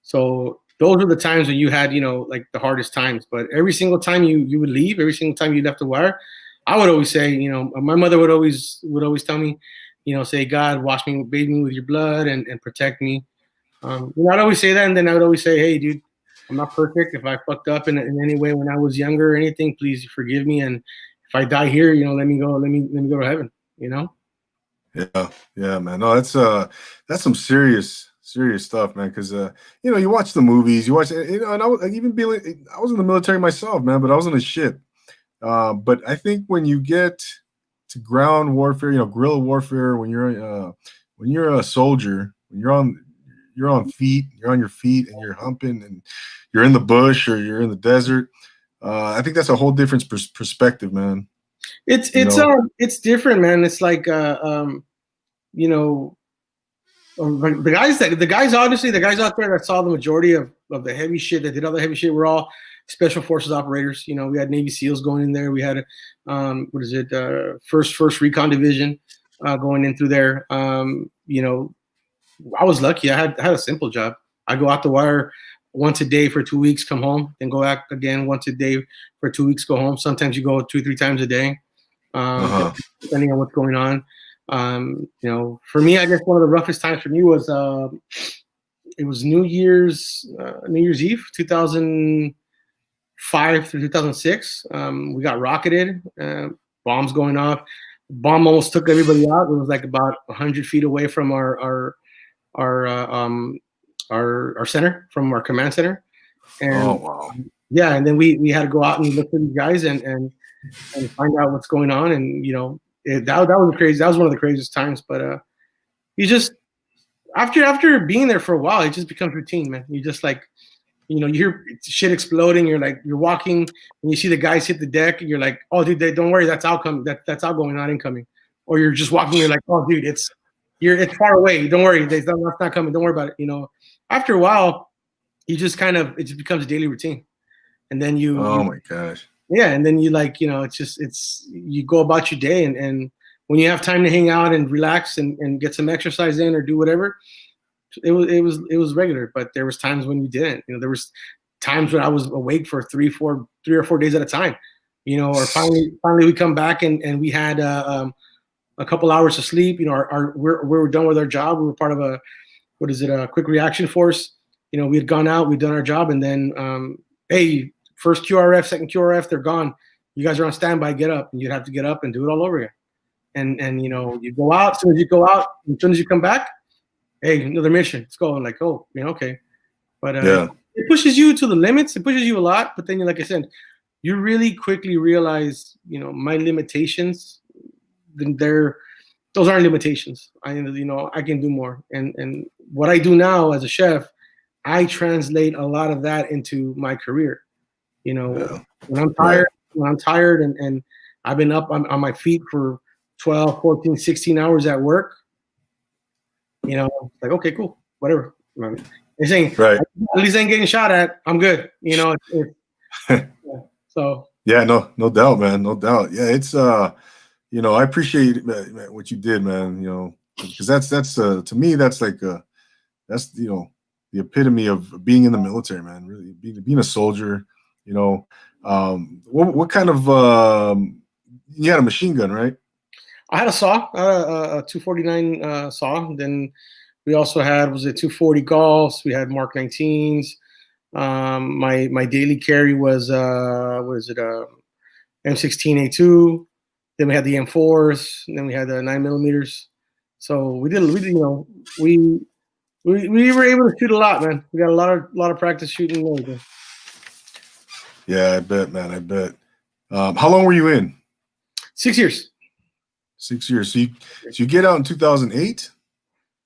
So those were the times when you had like the hardest times. But every single time you would leave, every single time you left the wire, I would always say, my mother would always tell me, say, God, wash me, bathe me with your blood and protect me. I'd always say that, and then I would always say, hey, dude, I'm not perfect. If I fucked up in any way when I was younger or anything, please forgive me. And if I die here, let me go to heaven.
Yeah, man. No, that's some serious stuff, man. Because you watch the movies, you watch, and I was I was in the military myself, man, but I was on a ship. But I think when you get to ground warfare, guerrilla warfare, when you're a soldier, when you're on your feet and you're humping and you're in the bush or you're in the desert, I think that's a whole different perspective, man.
It's different, man. It's like the guys honestly, the guys out there that saw the majority of the heavy shit, that did all the heavy shit, were all special forces operators. We had Navy SEALs going in there. We had first recon division going in through there. I was lucky. I had a simple job. I go out the wire once a day for 2 weeks, come home, then go back again once a day for 2 weeks, go home. Sometimes you go 2-3 times a day, depending on what's going on. For me, I guess one of the roughest times for me was it was New Year's Eve, 2005 through 2006. We got rocketed, bombs going off. Bomb almost took everybody out. It was like about 100 feet away from our center, from our command center. And
oh, wow.
Yeah, and then we had to go out and look for these guys and find out what's going on. And that was crazy. That was one of the craziest times. But you just after being there for a while, it just becomes routine, man. You just like, you hear shit exploding. You're walking and you see the guys hit the deck, and you're like, oh, dude, don't worry, that's outcome. That's outgoing, not incoming. Or you're just walking, you're like, oh, dude, it's far away. Don't worry, that's not coming. Don't worry about it. After a while, it just becomes a daily routine. And then
my gosh.
Yeah, and then you you go about your day, and when you have time to hang out and relax and get some exercise in or do whatever, it was regular. But there was times when you didn't. There was times when I was awake for 3 or 4 days at a time. Or finally we come back and we had a couple hours of sleep. We were done with our job. We were part of a quick reaction force. We had gone out, we'd done our job, and then hey, first QRF, second QRF, they're gone. You guys are on standby. Get up, and you'd have to get up and do it all over again. And you go out. As soon as you go out, as soon as you come back, hey, another mission. Let's go. And like, oh, okay. But it pushes you to the limits. It pushes you a lot. But then, like I said, you really quickly realize, my limitations. Those aren't limitations. I can do more. And what I do now as a chef, I translate a lot of that into my career. When I'm tired, and I've been up on my feet for 12, 14, 16 hours at work, like, okay, cool, whatever. They're saying, right, at least I ain't getting shot at. I'm good. So. Yeah,
no doubt, man. No doubt. Yeah, it's I appreciate what you did, man. Because that's to me, that's like that's the epitome of being in the military, man. Really being a soldier. What kind of you had a machine gun, right?
I had a saw, a 249 saw. Then we also had 240 Golfs. We had Mark 19s. My daily carry was M16A2. Then we had the M4s. And then we had the 9mm. So we were able to shoot a lot, man. We got a lot of practice shooting everything.
Yeah, I bet, man. I bet. How long were you in?
6 years.
6 years. So you get out in 2008,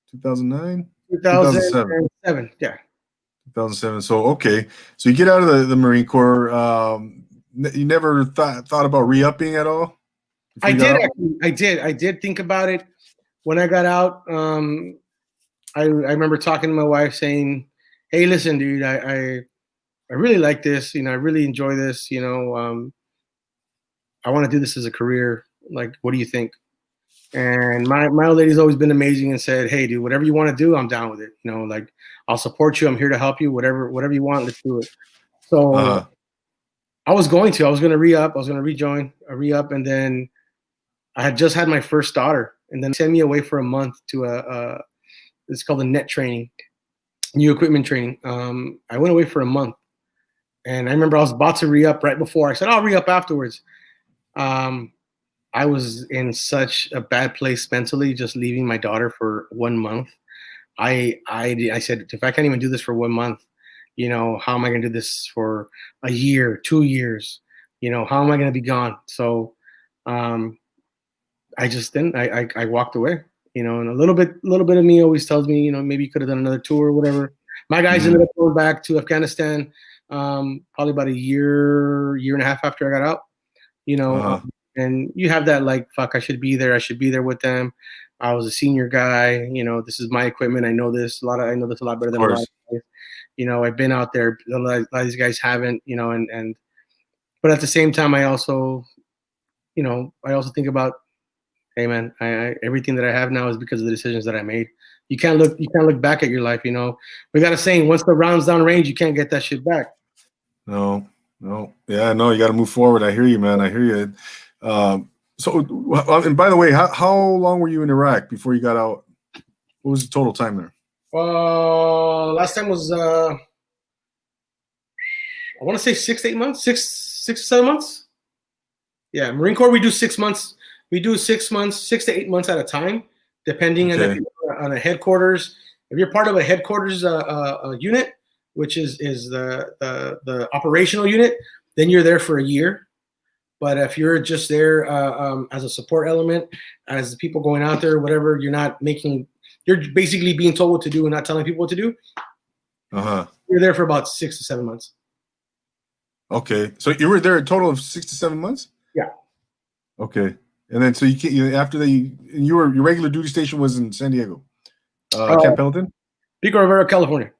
2009,
2007. Yeah.
2007. So okay. So you get out of the Marine Corps. You never thought about re-upping at all?
I did think about it when I got out. I remember talking to my wife saying, "Hey, listen, dude, I I really like this. I really enjoy this. I want to do this as a career. Like, what do you think? And my old lady's always been amazing and said, hey, dude, whatever you want to do, I'm down with it. Like, I'll support you. I'm here to help you. Whatever you want, let's do it. So I was going to re-up. I was going to rejoin, re-up. And then I had just had my first daughter. And then sent me away for a month to it's called a net training, new equipment training. I went away for a month. And I remember I was about to re-up right before. I said, I'll re-up afterwards. I was in such a bad place mentally, just leaving my daughter for 1 month. I said, if I can't even do this for 1 month, how am I going to do this for a year, 2 years? How am I going to be gone? So I just then I walked away, and a little bit of me always tells me, maybe you could have done another tour or whatever. My guys ended up going back to Afghanistan probably about a year and a half after I got out, and you have that like, fuck, I should be there with them. I was a senior guy, this is my equipment. I know this a lot better than a lot of guys. I've been out there. A lot of these guys haven't, but at the same time, I also think about, hey man, I everything that I have now is because of the decisions that I made. You can't look back at your life. We got a saying: once the round's down range, you can't get that shit back.
No. Yeah, no, you got to move forward. I hear you, man. I hear you. So, and by the way, how long were you in Iraq before you got out? What was the total time there?
Last time was I want to say 6 to 8 months, 6 to 7 months. Yeah, Marine Corps, we do 6 months. We do 6 months, 6 to 8 months at a time, depending on a headquarters. If you're part of a headquarters unit, which is the operational unit, then you're there for a year. But if you're just there as a support element, as the people going out there, whatever, you're basically being told what to do and not telling people what to do. You're there for about 6 to 7 months.
Okay, so you were there a total of 6 to 7 months?
Yeah.
Okay, and then so after that, your regular duty station was in San Diego, Camp Pendleton,
Pico Rivera, California.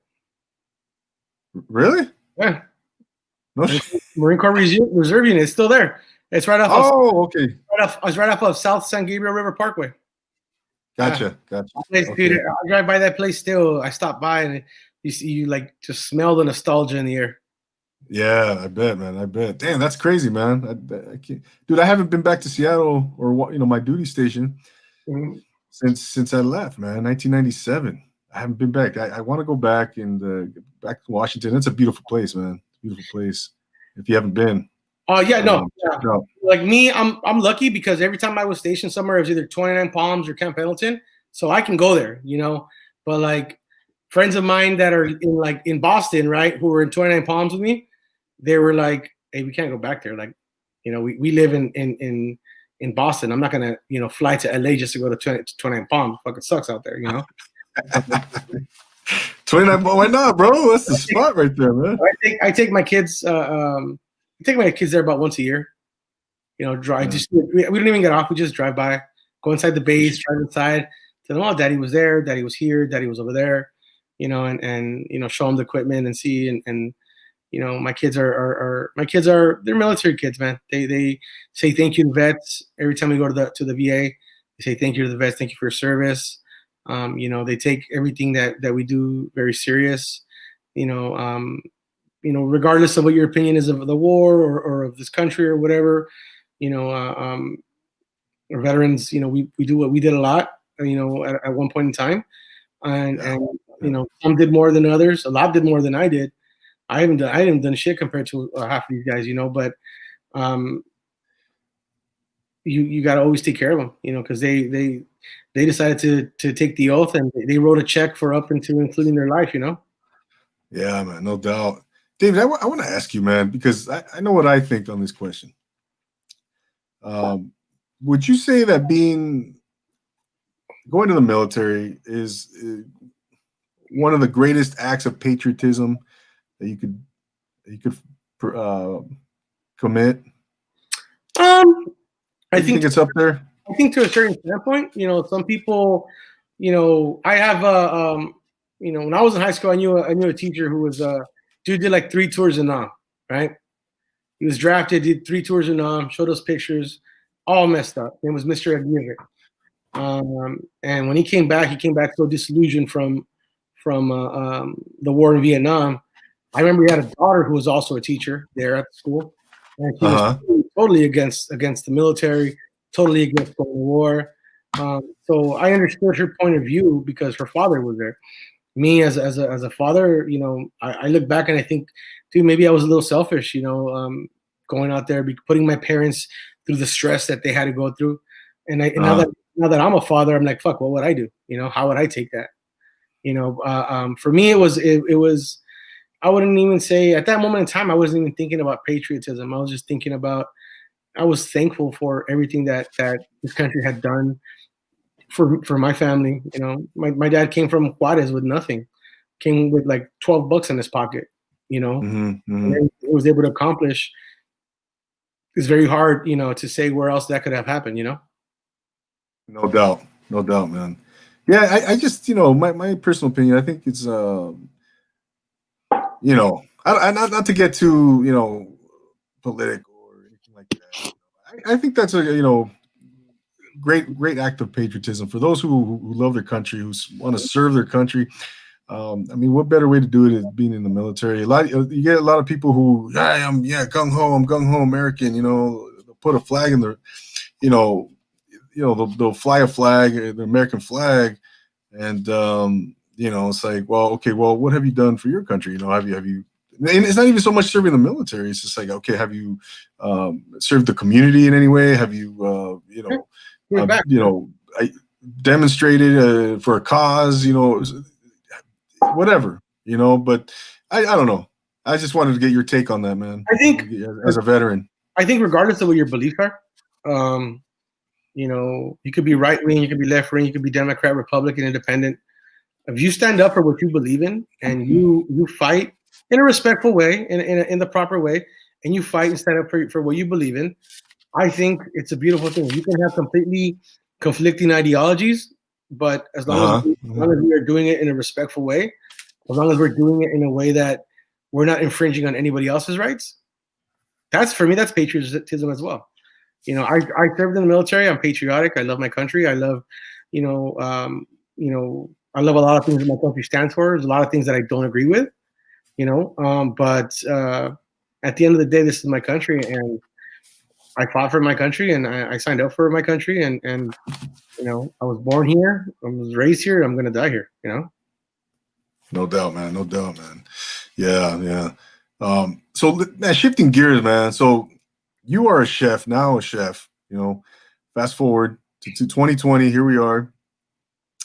Really?
Yeah. No. Marine Corps Reserve Unit is still there. It's right off.
Okay.
It's right off of South San Gabriel River Parkway.
Gotcha.
Dude, I drive by that place still. I stop by and you like just smell the nostalgia in the air.
Yeah, I bet, man. I bet. Damn, that's crazy, man. I can't, dude. I haven't been back to Seattle or my duty station since I left, man. 1997. I haven't been back. I want to go back and back to Washington. It's a beautiful place, man. Beautiful place. If you haven't been.
Yeah. Like me, I'm lucky because every time I was stationed somewhere, it was either 29 Palms or Camp Pendleton, so I can go there, But like friends of mine that are in Boston, right, who were in 29 Palms with me, they were like, "Hey, we can't go back there. Like, we live in Boston. I'm not gonna fly to LA just to go to 29 Palms. It fucking sucks out there,
29. Why not, bro? That's the spot right there, man.
I take my kids. I take my kids there about once a year. Drive. We don't even get off. We just drive by, go inside the base, drive inside. Tell them, oh, Daddy was there, Daddy was here, Daddy was over there. And show them the equipment and see. And my kids they're military kids, man. They say thank you to vets every time we go to the VA. They say thank you to the vets, thank you for your service. They take everything that we do very serious. Regardless of what your opinion is of the war or of this country or whatever, our veterans, we do what we did a lot, at one point in time, and some did more than others. A lot did more than I did. I haven't done shit compared to half of these guys, but you got to always take care of them, because they decided to take the oath and they wrote a check for up into including their life,
Yeah, man, no doubt. David, I want to ask you, man, because I know what I think on this question. Would you say that going to the military is one of the greatest acts of patriotism that you could commit? I think it's up there.
I think to a certain standpoint, some people, I have when I was in high school, I knew a teacher who was Dude did like 3 tours in Nam, right? He was drafted, did 3 tours in Nam, showed us pictures, all messed up. It was Mr. Aguirre. And when he came back so disillusioned from the war in Vietnam. I remember he had a daughter who was also a teacher there at the school, and she was totally against the military, totally against going to war. So I understood her point of view because her father was there. Me as a father, you know, I look back and I think, dude, maybe I was a little selfish, you know, going out there, putting my parents through the stress that they had to go through. And now that I'm a father, I'm like, fuck, what would I do? You know, how would I take that? You know, for me, it was. I wouldn't even say at that moment in time, I wasn't even thinking about patriotism. I was just thinking about. I was thankful for everything that this country had done for my family. You know, my dad came from Juarez with nothing, came with like $12 in his pocket. You know, and then he was able to accomplish. It's very hard, you know, to say where else that could have happened. You know.
No doubt, man. Yeah, I just, you know, my personal opinion, I think it's, you know, not to get too, you know, political or anything like that. I think that's a, you know, great act of patriotism for those who love their country, who want to serve their country. I mean, what better way to do it is being in the military? You get a lot of people who, I'm gung ho American. You know, they'll put a flag in their, you know, they'll fly a flag, the American flag, and you know, it's like, well, okay, well, what have you done for your country? You know, have you? And it's not even so much serving the military. It's just like, okay, have you served the community in any way? Have you, demonstrated for a cause? You know, whatever. You know, but I don't know. I just wanted to get your take on that, man.
I think
as a veteran,
I think regardless of what your beliefs are, you know, you could be right wing, you could be left wing, you could be Democrat, Republican, Independent. If you stand up for what you believe in and you fight in a respectful way, in the proper way, and you fight and stand up for what you believe in, I think it's a beautiful thing. You can have completely conflicting ideologies, but as long as we are doing it in a respectful way, as long as we're doing it in a way that we're not infringing on anybody else's rights, for me, that's patriotism as well. You know, I served in the military. I'm patriotic. I love my country. I love, you know, I love a lot of things that my country stands for. There's a lot of things that I don't agree with, you know, but at the end of the day, this is my country, and I fought for my country, and I signed up for my country, and you know, I was born here, I was raised here, I'm gonna die here, you know.
No doubt, man. Yeah. So, man, shifting gears, man. So, you are a chef, you know, fast forward to 2020, here we are.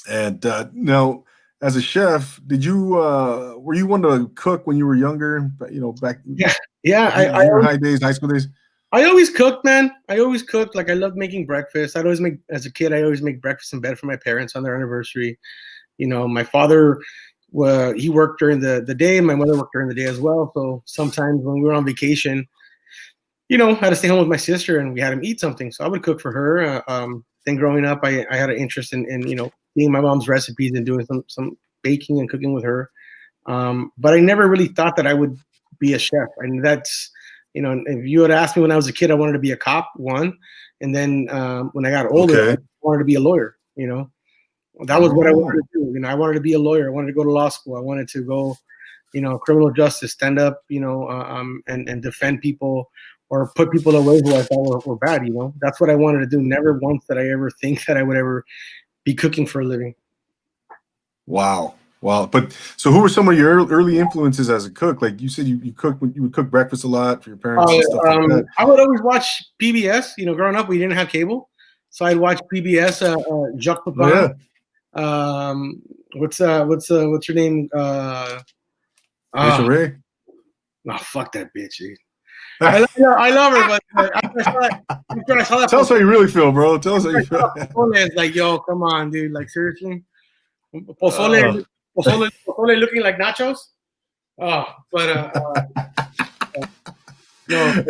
And now, as a chef, were you one to cook when you were younger, you know, back?
Yeah.
High school days?
I always cooked, man. I always cooked. Like, I loved making breakfast. As a kid, I always make breakfast in bed for my parents on their anniversary. You know, my father, he worked during the day, and my mother worked during the day as well. So sometimes when we were on vacation, you know, I had to stay home with my sister, and we had to eat something. So I would cook for her. Then growing up, I had an interest in you know, seeing my mom's recipes and doing some baking and cooking with her. But I never really thought that I would be a chef. And that's, you know, if you had asked me when I was a kid, I wanted to be a cop, one. And then when I got older, I wanted to be a lawyer, you know. That was what I wanted to do. You know, I wanted to be a lawyer. I wanted to go to law school. I wanted to go, you know, criminal justice, stand up, you know, and defend people or put people away who I thought were bad, you know. That's what I wanted to do. Never once did I ever think that I would ever be cooking for a living.
Wow. But so who were some of your early influences as a cook? Like you said, you would cook breakfast a lot for your parents and stuff like that.
I would always watch PBS. You know, growing up, we didn't have cable. So I'd watch PBS, Jacques Pepin. What's your name?
Ray?
Oh, fuck that bitch, dude. I love her, but after I saw that,
tell us how you really feel, bro. Tell us how you feel.
It's like, yo, come on, dude. Like, seriously, pozole looking like nachos. Oh, but no.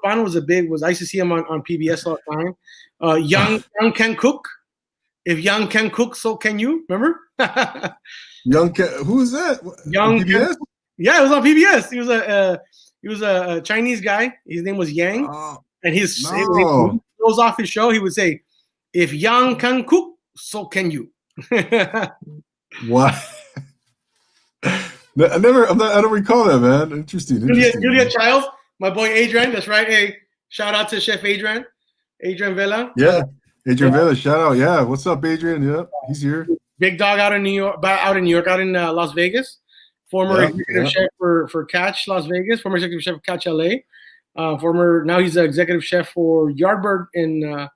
Pepin was I used to see him on PBS all the time. Young can cook. If young can cook, so can you. Remember?
Who is that? On
Young Ken.
PBS?
Yeah, it was on PBS. He was a Chinese guy. His name was Yang,
Oh,
and when he
no.
goes off his show, he would say, "If Yang can cook, so can you."
What? I don't recall that, man. Interesting.
Julia Childs, my boy Adrian. That's right. Hey, shout out to Chef Adrian Vela.
Yeah. Adrian Velez, shout out. Yeah. What's up, Adrian? Yep. He's here.
Big dog out in New York, out in Las Vegas. Former executive chef for Catch Las Vegas. Former executive chef of Catch LA. Now he's an executive chef for Yardbird in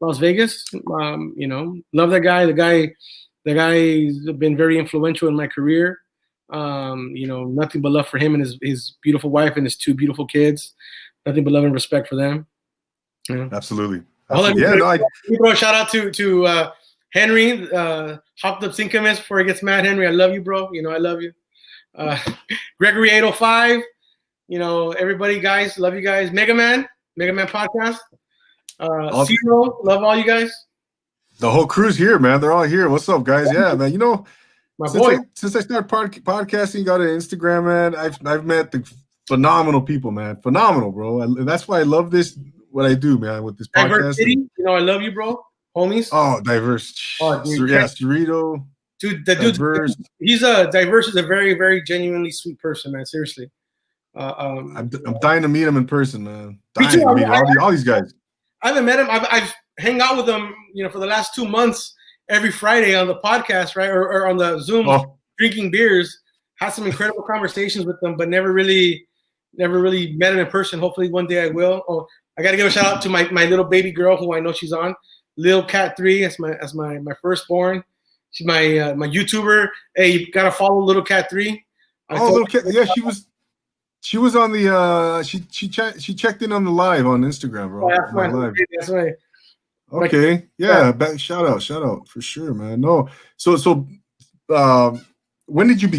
Las Vegas. Love that guy. The guy's been very influential in my career. Nothing but love for him and his beautiful wife and his 2 beautiful kids. Nothing but love and respect for them. Yeah.
Absolutely.
Throw a shout out to Henry, hopped up Cincames before he gets mad. Henry, I love you, bro. I love you. Gregory 805. Everybody, guys, love you guys. Mega Man podcast. Zero, love all you guys.
The whole crew's here, man. They're all here. What's up, guys? Yeah, man. Since I started podcasting, got an Instagram, man, I've met the phenomenal people, man. Phenomenal, bro. And that's why I love what I do, man, with this podcast.
Diversity. I love you, bro. Homies.
Oh, diverse.
Oh, dude.
Yeah, Cerrito.
Dude, diverse. He's diverse is a very, very genuinely sweet person, man. Seriously.
I'm dying to meet him in person, man. Dying to meet all these guys.
I haven't met him. I've hung out with him, for the last 2 months, every Friday on the podcast, right, or on the Zoom, drinking beers. Had some incredible conversations with them, but never really met him in person. Hopefully, one day I will. Oh, I got to give a shout out to my little baby girl, who I know she's on, Lil Cat 3. That's my firstborn. She's my YouTuber. Hey, you gotta follow Little Cat 3.
Little Cat. Yeah, she was on the she checked in on the live on Instagram, bro.
Oh, that's right.
Okay. Yeah. Shout out for sure, man. No. So when did you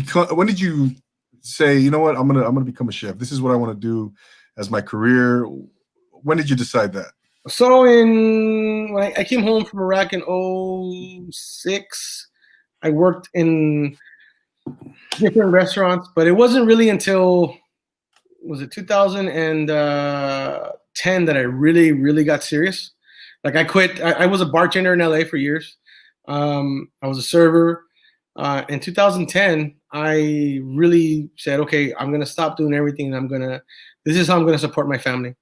say, you know what, I'm gonna become a chef? This is what I want to do as my career. When did you decide that?
So when I came home from Iraq in 2006, I worked in different restaurants, but it wasn't really until 2010 that I really, really got serious. Like I quit. I was a bartender in LA for years. I was a server. In 2010, I really said, okay, I'm going to stop doing everything. And this is how I'm going to support my family.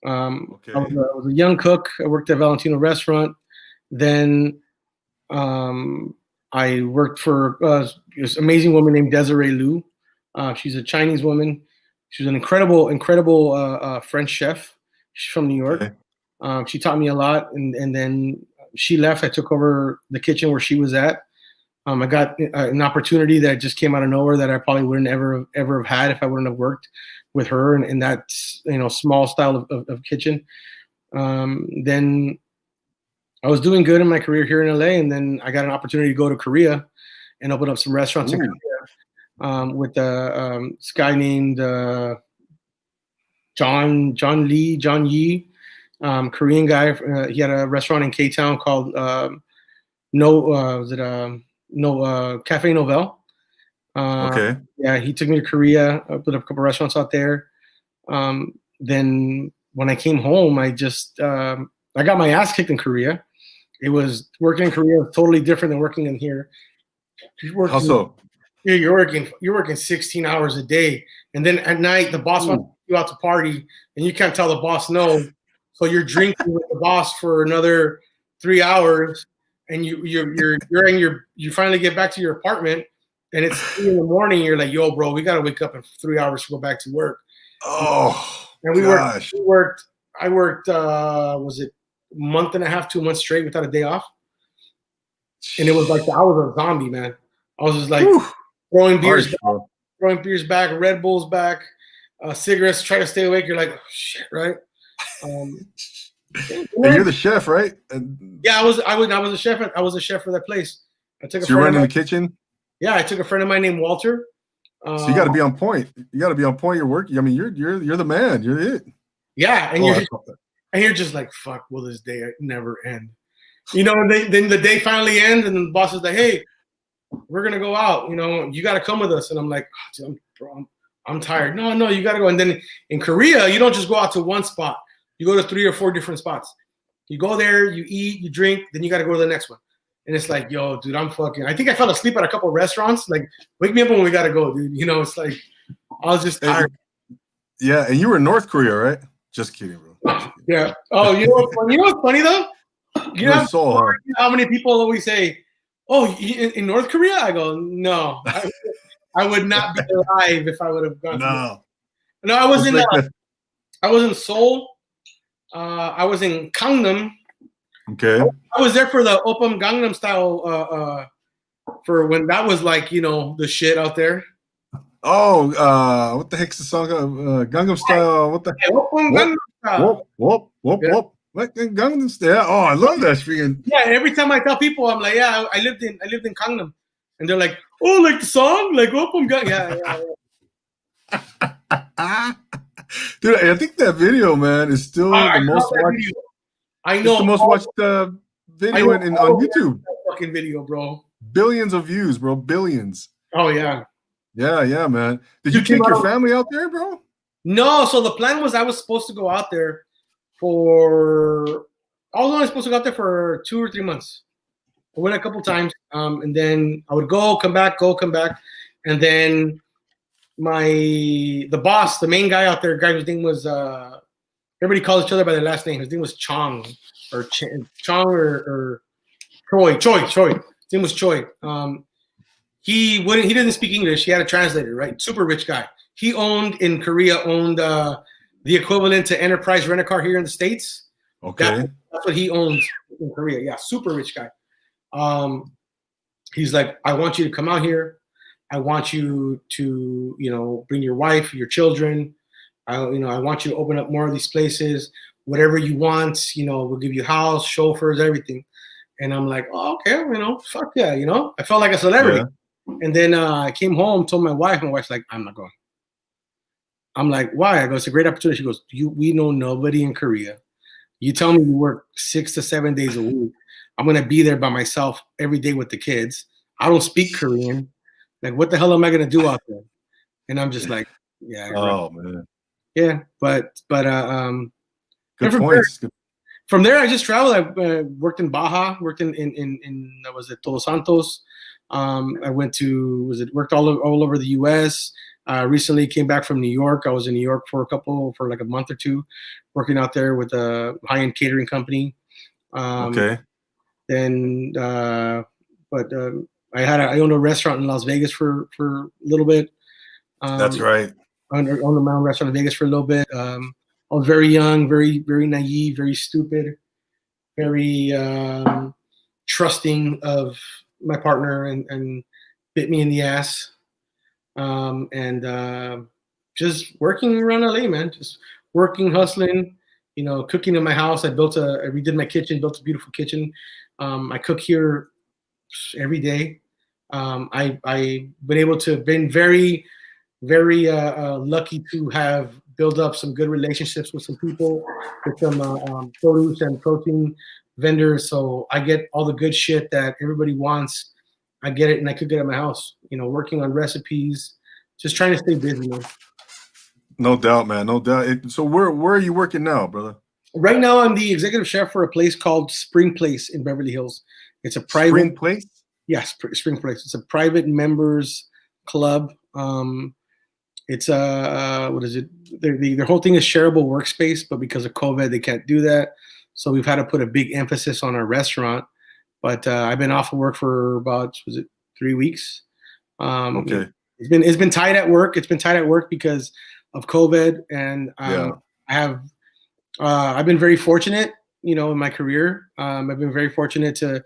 Okay.
I was a young cook. I worked at Valentino restaurant. Then I worked for this amazing woman named Desiree Liu. She's a Chinese woman. She's an incredible French chef. She's from New York. Okay. She taught me a lot, and then she left. I took over the kitchen where she was at. I got an opportunity that just came out of nowhere that I probably wouldn't ever have had if I wouldn't have worked with her in that small style of kitchen. Then I was doing good in my career here in LA, and then I got an opportunity to go to Korea and open up some restaurants in Korea with this guy named John Yi, Korean guy. He had a restaurant in K-Town called Cafe Novel.
Okay.
Yeah, he took me to Korea. I put up a couple restaurants out there. Then when I came home, I got my ass kicked in Korea. It was working in Korea totally different than working in here.
How so?
You're working 16 hours a day, and then at night the boss wants you out to party, and you can't tell the boss no. So you're drinking with the boss for another 3 hours, and you finally get back to your apartment, and it's 3 in the morning. You're like, yo, bro, we gotta wake up in 3 hours to go back to work.
Oh,
and I worked. Was it a month and a half, 2 months straight without a day off? And it was like I was a zombie, man. I was just like throwing beers back, Red Bulls back, cigarettes, trying to stay awake. You're like, oh, shit, right?
You're the chef, right?
Yeah, I was a chef. I was a chef for that place.
You're running the kitchen?
Yeah, I took a friend of mine named Walter.
So you got to be on point. You're working. I mean, you're the man. You're it.
Yeah, and you're just like, fuck, will this day never end? Then the day finally ends, and the boss is like, hey, we're gonna go out. You know, you got to come with us. And I'm like, oh, dude, I'm tired. No, you got to go. And then in Korea, you don't just go out to one spot. You go to 3 or 4 different spots. You go there, you eat, you drink, then you got to go to the next one. And it's like, yo, dude, I think I fell asleep at a couple of restaurants. Like, wake me up when we got to go, dude. You know, it's like, I was just tired.
Yeah, and you were in North Korea, right? Just kidding, bro.
Yeah. Oh, you know what's funny though? You know how many people always say, "Oh, in North Korea?" I go, "No, I would not be alive if I would have gone."
No,
no, I was in Seoul. I was in Gangnam.
Okay.
I was there for the Open Gangnam Style. For when that was like, you know, the shit out there.
Oh, what the heck's the song? Gangnam Style. What the?
Gangnam Style.
Whoop. Like in Gangnam Style. Oh, I love that freaking.
Yeah, every time I tell people, I'm like, yeah, I lived in Gangnam, and they're like, oh, like the song, like Open Gangnam. Yeah.
Dude, I think that video, man, is still the most watched.
I know
it's the most watched video on YouTube.
Fucking video, bro.
Billions of views, bro. Billions.
Oh yeah.
Yeah, man. Did you take your family out there, bro?
No. So the plan was I was supposed to go out there I was only supposed to go out there for 2 or 3 months. I went a couple times, and then I would come back, and then the boss, the main guy out there, whose name was everybody calls each other by their last name. His name was Chong or Choi. His name was Choi. He didn't speak English. He had a translator, right? Super rich guy. He owned the equivalent to Enterprise Rent-A-Car here in the States.
Okay.
That's what he owns in Korea. Yeah, super rich guy. He's like, I want you to come out here. I want you to, you know, bring your wife, your children. I want you to open up more of these places. Whatever you want, you know, we'll give you house, chauffeurs, everything. And I'm like, oh, okay, you know, fuck yeah, you know. I felt like a celebrity. Yeah. And then I came home, told my wife. My wife's like, I'm not going. I'm like, why? I go, it's a great opportunity. She goes, we know nobody in Korea. You tell me you work 6 to 7 days a week. I'm going to be there by myself every day with the kids. I don't speak Korean. Like, what the hell am I going to do out there? And I'm just like, yeah.
Oh, man.
Yeah, but
good points.
From there, I just traveled. I worked in Baja, worked in was it Todos Santos. I worked all over the U.S. Recently came back from New York. I was in New York for like a month or two, working out there with a high-end catering company.
Okay.
Then, I owned a restaurant in Las Vegas for a little bit.
That's right.
I owned a mountain restaurant in Vegas for a little bit. I was very young, very, very naive, very stupid, very trusting of my partner, and bit me in the ass. Just working around LA, man. Just working, hustling, you know, cooking in my house. I redid my kitchen, built a beautiful kitchen. I cook here every day. I've been very, very lucky to have built up some good relationships with some people, with some produce and protein vendors. So I get all the good shit that everybody wants. I get it, and I cook it at my house. You know, working on recipes, just trying to stay busy, man.
No doubt, man. No doubt. So where are you working now, brother?
Right now, I'm the executive chef for a place called Spring Place in Beverly Hills. It's a private
Spring Place.
Yes, Spring Place. It's a private members club. It's what is it? Their whole thing is shareable workspace, but because of COVID, they can't do that. So we've had to put a big emphasis on our restaurant. But I've been off of work for about 3 weeks.
Okay.
It's been tight at work. It's been tight at work because of COVID, and I've been very fortunate, you know, in my career. I've been very fortunate to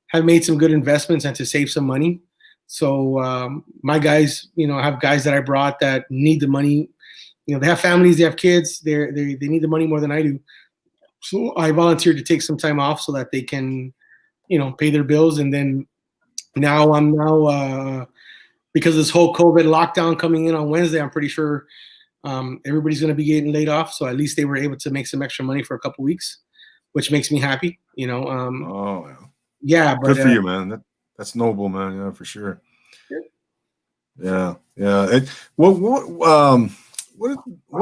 have made some good investments and to save some money. So my guys, you know, I have guys that I brought that need the money. You know, they have families, they have kids. They need the money more than I do. So I volunteered to take some time off so that they can, you know, pay their bills. And then now because of this whole COVID lockdown coming in on Wednesday, I'm pretty sure everybody's going to be getting laid off. So at least they were able to make some extra money for a couple weeks, which makes me happy, you know.
Wow.
Yeah, but
good for you, man. That's noble, man. Yeah, for sure.
Yeah.
Yeah. What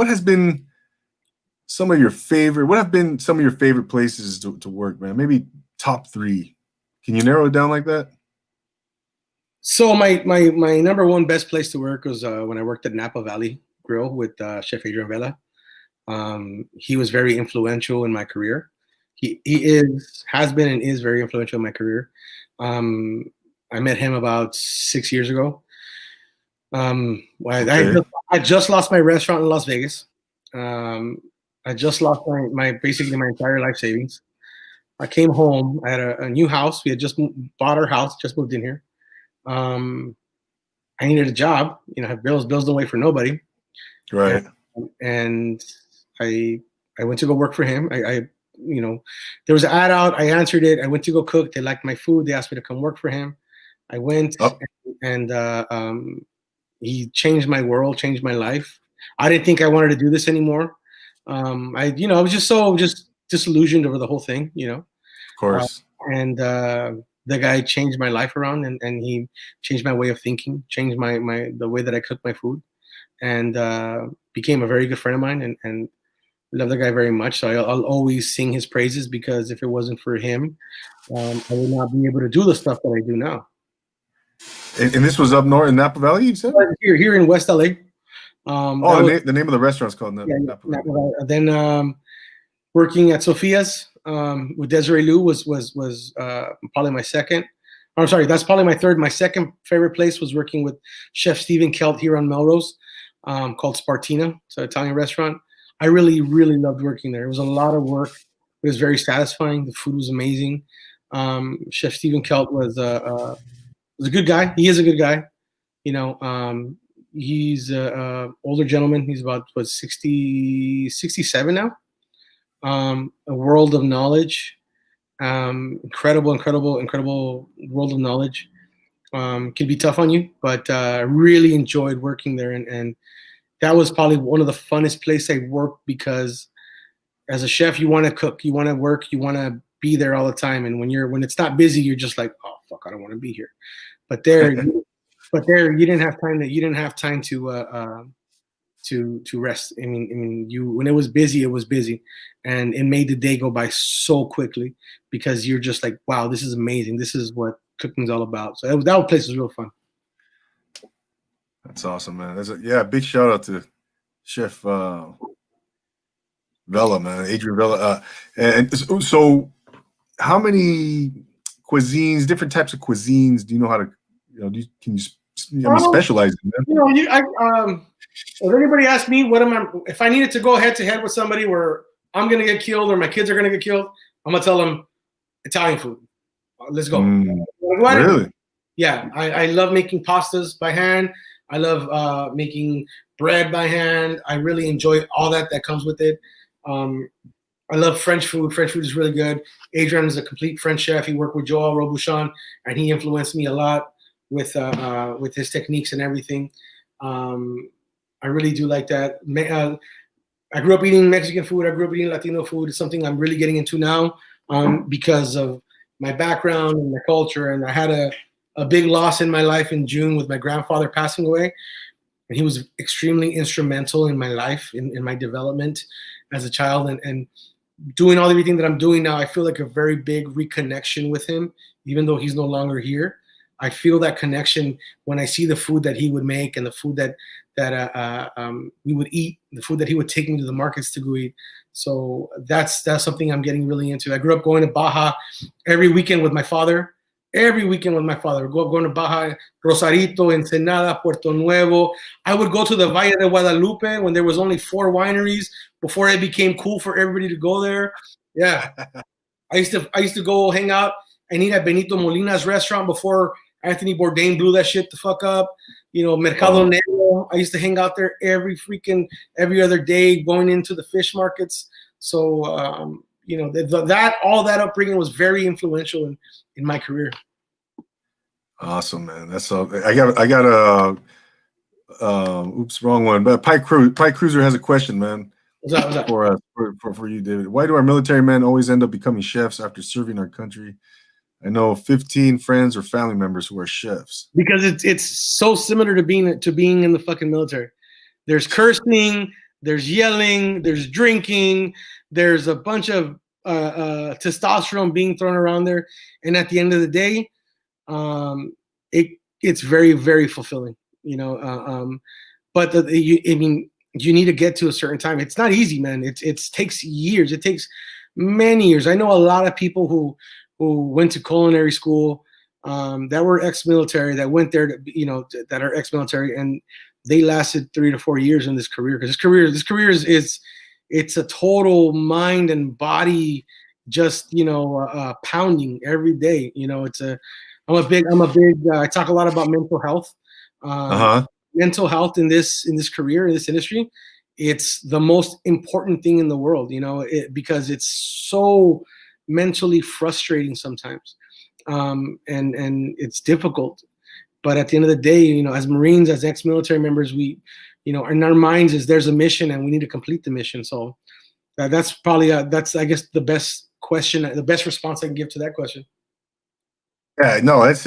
has been some of your favorite? What have been some of your favorite places to work, man? Maybe top 3. Can you narrow it down like that?
So my number one best place to work was when I worked at Napa Valley Grill with Chef Adrian Vela. He was very influential in my career. Has been and is very influential in my career. I met him about 6 years ago.
Okay.
I just lost my restaurant in Las Vegas. I just lost basically my entire life savings. I came home. I had a new house. We had just bought our house, just moved in here. I needed a job. You know, I have bills. Bills don't wait for nobody.
Right.
And I went to go work for him. You know, there was an ad out. I answered it. I went to go cook. They liked my food. They asked me to come work for him. I went, and he changed my world, changed my life. I didn't think I wanted to do this anymore. I was just disillusioned over the whole thing, you know.
Of course.
And the guy changed my life around, and he changed my way of thinking, changed the way that I cook my food, and became a very good friend of mine, and love the guy very much. So I'll always sing his praises, because if it wasn't for him, I would not be able to do the stuff that I do now.
And this was up north in Napa Valley, you said?
Here in West LA.
The name of the restaurant's called Napa Valley.
Then working at Sophia's with Desiree Liu was probably my second. I'm sorry, that's probably my third. My second favorite place was working with Chef Stephen Kelt here on Melrose, called Spartina. It's an Italian restaurant. I really, really loved working there. It was a lot of work. It was very satisfying. The food was amazing. Chef Stephen Kelt was a good guy. He is a good guy. You know, he's an older gentleman. He's about 67 now. A world of knowledge. Incredible world of knowledge. Can be tough on you, but really enjoyed working there, and that was probably one of the funnest places I worked, because as a chef, you want to cook, you want to work, you want to be there all the time, and when it's not busy, you're just like, oh fuck, I don't want to be here. But there, you didn't have time to rest. I mean, when it was busy, and it made the day go by so quickly, because you're just like, wow, this is amazing. This is what cooking's all about. So that place was real fun.
That's awesome, man. Big shout out to Chef Vela, man, Adrian Vela. And so, how many different types of cuisines do you know how to? Can you specialize in them?
If anybody asks me if I needed to go head to head with somebody where I'm gonna get killed or my kids are gonna get killed, I'm gonna tell them Italian food. Let's go.
Really?
Yeah, I love making pastas by hand. I love making bread by hand. I really enjoy all that comes with it. I love French food. French food is really good. Adrian is a complete French chef. He worked with Joël Robuchon, and he influenced me a lot with his techniques and everything. I really do like that. I grew up eating Mexican food. I grew up eating Latino food. It's something I'm really getting into now because of my background and my culture. And I had a big loss in my life in June with my grandfather passing away. And he was extremely instrumental in my life, in my development as a child. And doing everything that I'm doing now, I feel like a very big reconnection with him, even though he's no longer here. I feel that connection when I see the food that he would make and the food that we would eat, the food that he would take me to the markets to go eat. So that's something I'm getting really into. I grew up going to Baja every weekend with my father. Going to Baja, Rosarito, Ensenada, Puerto Nuevo. I would go to the Valle de Guadalupe when there was only 4 wineries before it became cool for everybody to go there. Yeah, I used to go hang out and eat at Benito Molina's restaurant before Anthony Bourdain blew that shit the fuck up. You know, Mercado Negro. I used to hang out there every other day, going into the fish markets. So all that upbringing was very influential in my career.
Awesome, man. That's so. I got oops, wrong one. But Pike Cruiser has a question, man.
What's that?
For you, David. Why do our military men always end up becoming chefs after serving our country? I know 15 friends or family members who are chefs.
Because it's so similar to being in the fucking military. There's cursing, there's yelling, there's drinking, there's a bunch of testosterone being thrown around there, and at the end of the day, it's very, very fulfilling, you know. But I mean, you need to get to a certain time. It's not easy, man. It takes years. It takes many years. I know a lot of people who went to culinary school, that were ex-military, that went there to, you know, that are ex-military, and they lasted 3 to 4 years in this career, because this career is it's a total mind and body, just, you know, pounding every day. You know, I'm a big I talk a lot about mental health. Mental health in this career, in this industry, it's the most important thing in the world, you know, because it's so mentally frustrating sometimes, and it's difficult. But at the end of the day, you know, as Marines, as ex-military members, we, you know, in our minds is there's a mission and we need to complete the mission. So that's probably that's, I guess, the best question, the best response I can give to that question.
Yeah, no, it's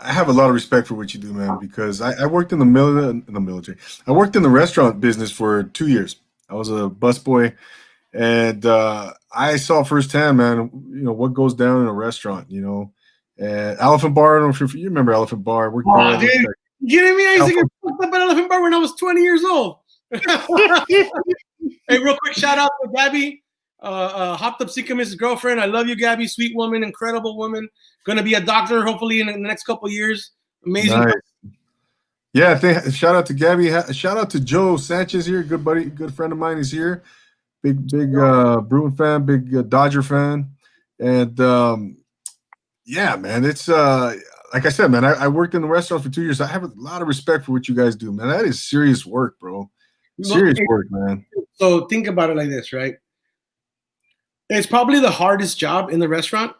I have a lot of respect for what you do, man, because I worked in the military. I worked in the restaurant business for 2 years. I was a busboy, and I saw firsthand, man, you know, what goes down in a restaurant, you know. And Elephant Bar, I don't know if you remember Elephant Bar. I worked there.
Dude, you kidding me? I used to get fucked up at Elephant Bar when I was 20 years old. Hey, real quick, shout out to Gabby, Hopped Up Sikkim*'s girlfriend. I love you, Gabby. Sweet woman, incredible woman. Going to be a doctor, hopefully, in the next couple of years. Amazing.
Nice. Yeah, shout out to Gabby. Shout out to Joe Sanchez here, good buddy, good friend of mine. He's here. Big Bruin fan, big Dodger fan. And yeah, man, it's like I said, man, I worked in the restaurant for 2 years. I have a lot of respect for what you guys do, man. That is serious work, bro. Serious work, man.
So think about it like this, right? It's probably the hardest job in the restaurant,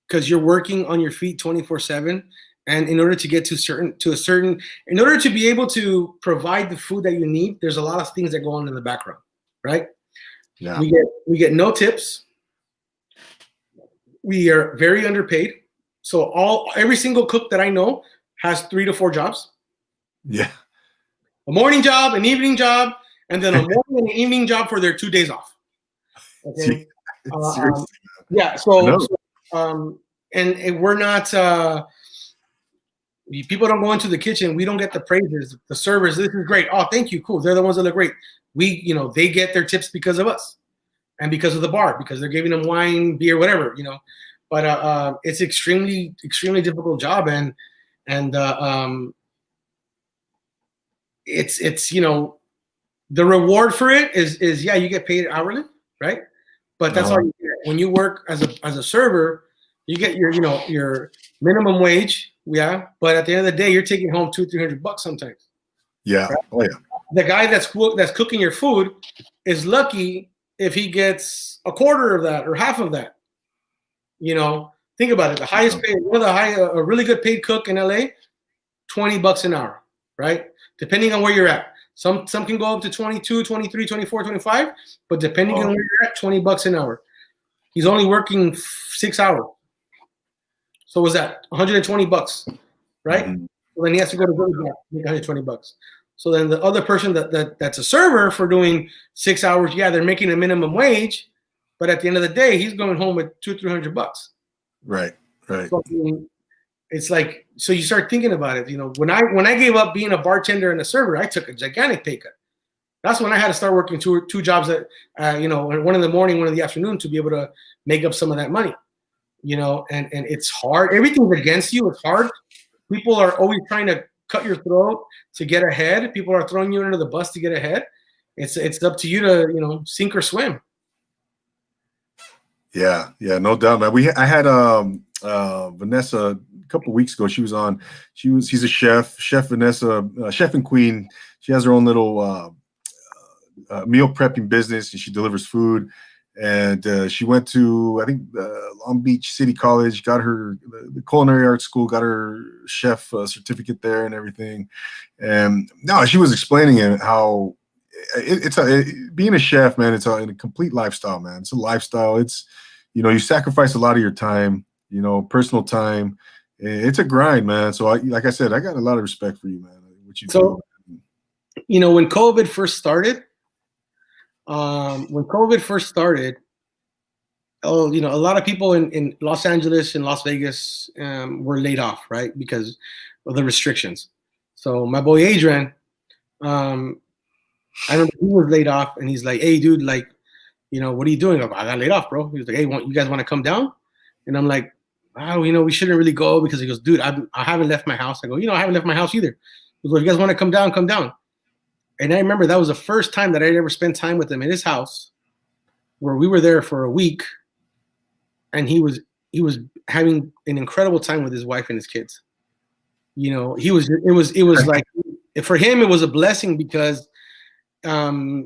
because you're working on your feet 24/7, and in order to get in order to be able to provide the food that you need, there's a lot of things that go on in the background, right?
Yeah.
We get no tips. We are very underpaid. So every single cook that I know has 3 to 4 jobs.
Yeah.
A morning job, an evening job, and then a morning and an evening job for their 2 days off. Okay. Yeah. And we're not. People don't go into the kitchen. We don't get the praises. The servers, this is great. Oh, thank you. Cool. They're the ones that look great. You know, they get their tips because of us, and because of the bar, because they're giving them wine, beer, whatever. You know, but it's extremely difficult job, and it's you know, the reward for it is yeah, you get paid hourly, right? But that's all you get. When you work as a server, you get your minimum wage, yeah. But at the end of the day, you're taking home $200-300 sometimes.
Yeah. Right? Oh yeah.
The guy that's cooking your food is lucky if he gets a quarter of that or half of that. You know, think about it. The highest paid, a really good paid cook in LA, $20 an hour, right? Depending on where you're at. Some can go up to 22, 23, 24, 25, but depending on where you're at, $20 an hour. He's only working 6 hours. So was that $120, right?
Mm-hmm.
So then he has to go to work, make $120. So then the other person that's a server for doing 6 hours, yeah, they're making a minimum wage, but at the end of the day, he's going home with $200-300.
Right.
So, I mean, it's like, so you start thinking about it. You know, when I gave up being a bartender and a server, I took a gigantic pay cut. That's when I had to start working two jobs at, you know, one in the morning, one in the afternoon, to be able to make up some of that money. You know, and it's hard. Everything's against you. It's hard. People are always trying to cut your throat to get ahead. People are throwing you under the bus to get ahead. It's up to you to, you know, sink or swim.
Yeah, no doubt, man. I had Vanessa a couple of weeks ago. She was on. She's a chef, Vanessa, chef and queen. She has her own little meal prepping business, and she delivers food. And she went to, I think, Long Beach City College, got her the culinary arts school, got her chef certificate there and everything. And no, she was explaining it how being a chef, man. It's a complete lifestyle, man. It's a lifestyle. It's, you know, you sacrifice a lot of your time. personal time. It's a grind, man. So like I said, I got a lot of respect for you, man. What you
So,
do.
when COVID first started, oh, a lot of people in Los Angeles and Las Vegas were laid off, right? Because of the restrictions. So my boy Adrian, I remember he was laid off, and he's like, "Hey, dude, like, what are you doing?" I got laid off, bro. He was like, "Hey, you guys want to come down?" And I'm like, "Oh, we shouldn't really go," because he goes, "Dude, I haven't left my house." I go, "I haven't left my house either." He goes, "Well, if you guys want to come down, come down." And I remember that was the first time that I'd ever spent time with him in his house, where we were there for a week, and he was having an incredible time with his wife and his kids. It was like, for him, it was a blessing because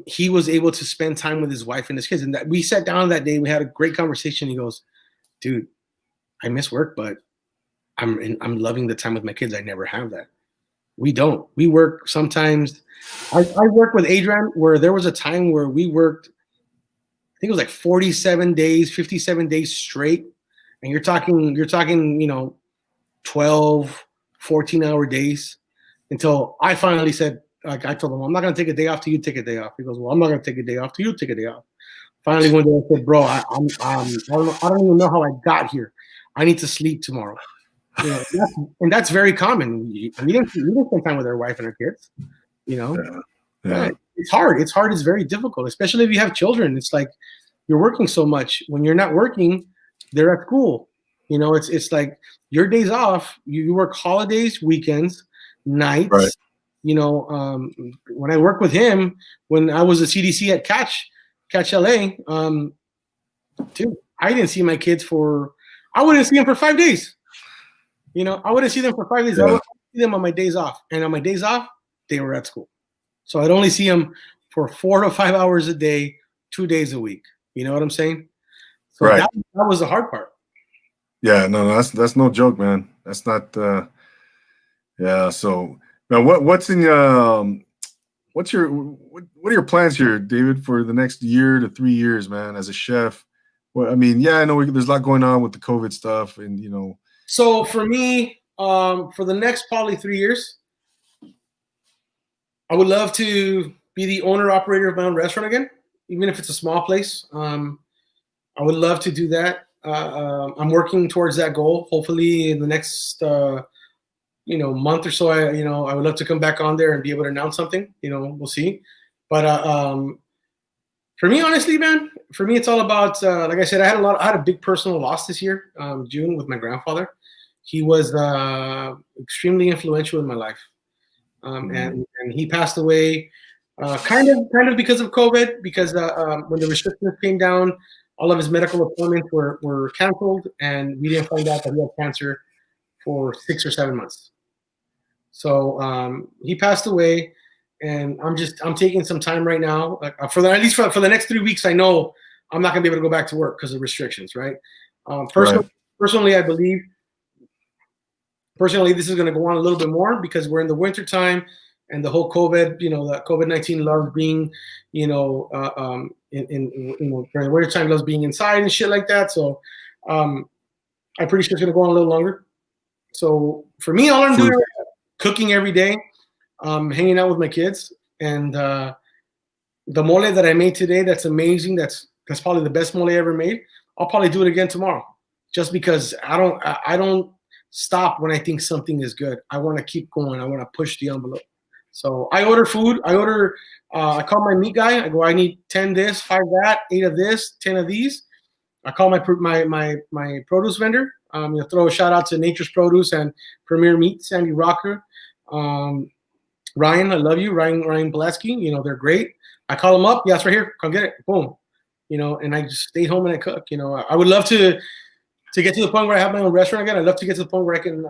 he was able to spend time with his wife and his kids. And that we sat down that day, we had a great conversation. He goes, "Dude, I miss work, but I'm loving the time with my kids. I never have that. We don't. We work sometimes." I work with Adrian where there was a time where we worked, I think it was like 47 days, 57 days straight. And you're talking, 12, 14-hour days, until I finally said, like, I told him, "I'm not going to take a day off till you take a day off." He goes, "Well, I'm not going to take a day off till you take a day off." Finally, one day I said, "Bro, I don't even know how I got here. I need to sleep tomorrow." And that's very common. We didn't spend time with our wife and our kids.
Yeah.
It's hard. It's very difficult, especially if you have children. It's like you're working so much. When you're not working, they're at school. It's like your days off. You work holidays, weekends, nights.
Right.
When I worked with him, when I was a CDC at Catch LA, dude, I didn't see my kids I wouldn't see them for 5 days. I wouldn't see them for 5 days.
Yeah.
I would see them on my days off. And on my days off, they were at school. So I'd only see them for 4 to 5 hours a day, 2 days a week. You know what I'm saying? So
Right.
that was the hard part.
Yeah, no, that's no joke, man. That's not yeah. So now what are your plans here, David, for the next year to 3 years, man, as a chef? Well, I mean, yeah, I know there's a lot going on with the COVID stuff, and
So for me, for the next probably 3 years, I would love to be the owner operator of my own restaurant again, even if it's a small place. I would love to do that. I'm working towards that goal. Hopefully, in the next month or so, I would love to come back on there and be able to announce something. We'll see. But for me, honestly, man, it's all about like I said, I had a big personal loss this year, June, with my grandfather. He was extremely influential in my life, and he passed away kind of because of COVID. Because when the restrictions came down, all of his medical appointments were canceled, and we didn't find out that he had cancer for 6 or 7 months. So he passed away, and I'm taking some time right now, like at least for the next 3 weeks. I know I'm not gonna be able to go back to work because of restrictions, right? Personally, I believe this is gonna go on a little bit more because we're in the winter time, and the whole COVID, that COVID-19 loves being, during the winter time loves being inside and shit like that. So I'm pretty sure it's gonna go on a little longer. So for me, all I'm doing is cooking every day, hanging out with my kids, and the mole that I made today, that's amazing. That's probably the best mole I ever made. I'll probably do it again tomorrow, just because I don't stop when I think something is good. I want to keep going. I want to push the envelope. So I order food. I call my meat guy. I go, "I need 10 this, 5 that, 8 of this, 10 of these." I call my produce vendor. Throw a shout out to Nature's Produce and Premier Meat, Sandy Rocker. Ryan, I love you. Ryan Pulaski, they're great. I call them up. Yeah, it's right here. Come get it. Boom. And I just stay home and I cook. I would love to get to the point where I have my own restaurant again. I'd love to get to the point where I can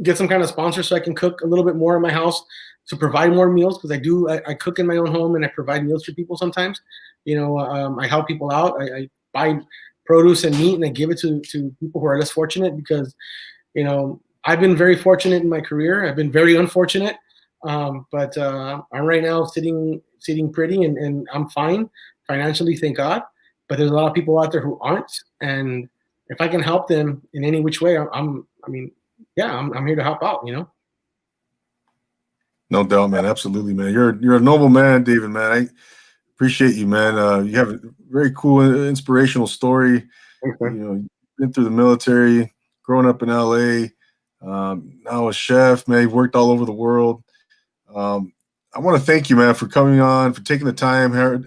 get some kind of sponsor so I can cook a little bit more in my house to provide more meals, because I cook in my own home and I provide meals for people sometimes. I help people out. I buy produce and meat and I give it to people who are less fortunate, because I've been very fortunate in my career. I've been very unfortunate, but I'm right now sitting pretty, and I'm fine financially, thank God. But there's a lot of people out there who aren't, and if I can help them in any which way, I'm here to help out.
No doubt, man. Absolutely, man. You're a noble man, David, man. I appreciate you, man. You have a very cool, inspirational story.
Okay.
You've been through the military, growing up in LA, now a chef, man. You've worked all over the world. I want to thank you, man, for coming on, for taking the time here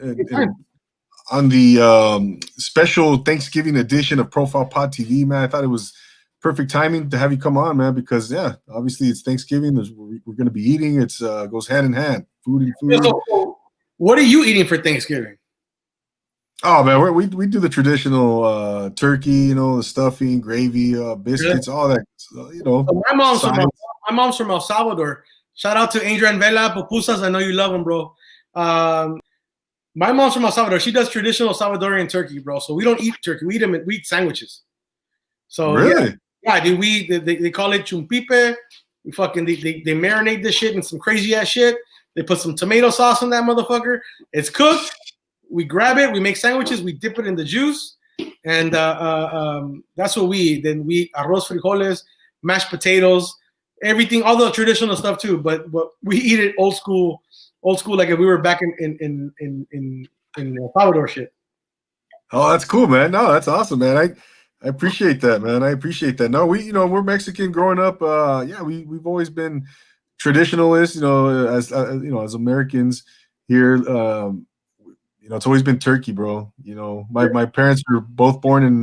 on the special Thanksgiving edition of Profile Pod TV, man. I thought it was perfect timing to have you come on, man, because obviously it's Thanksgiving. We're going to be eating. It's goes hand in hand, food and food.
So, what are you eating for Thanksgiving?
Oh man, we do the traditional turkey, the stuffing, gravy, biscuits, all that.
So my mom's from El Salvador. Shout out to Adrian Vela, pupusas. I know you love them, bro. My mom's from El Salvador. She does traditional Salvadorian turkey, bro. So we don't eat turkey. We eat sandwiches. So
really,
dude. They call it chumpipe. We fucking they marinate this shit in some crazy ass shit. They put some tomato sauce on that motherfucker. It's cooked. We grab it. We make sandwiches. We dip it in the juice, and that's what we eat. Then we eat arroz frijoles, mashed potatoes, everything, all the traditional stuff too. But we eat it old school, like if we were back in Salvador shit.
Oh, that's cool, man. No, that's awesome, man. I appreciate that, man. I appreciate that. No, we're Mexican growing up. We've always been traditionalists, as Americans here. It's always been turkey, bro. My parents were both born in,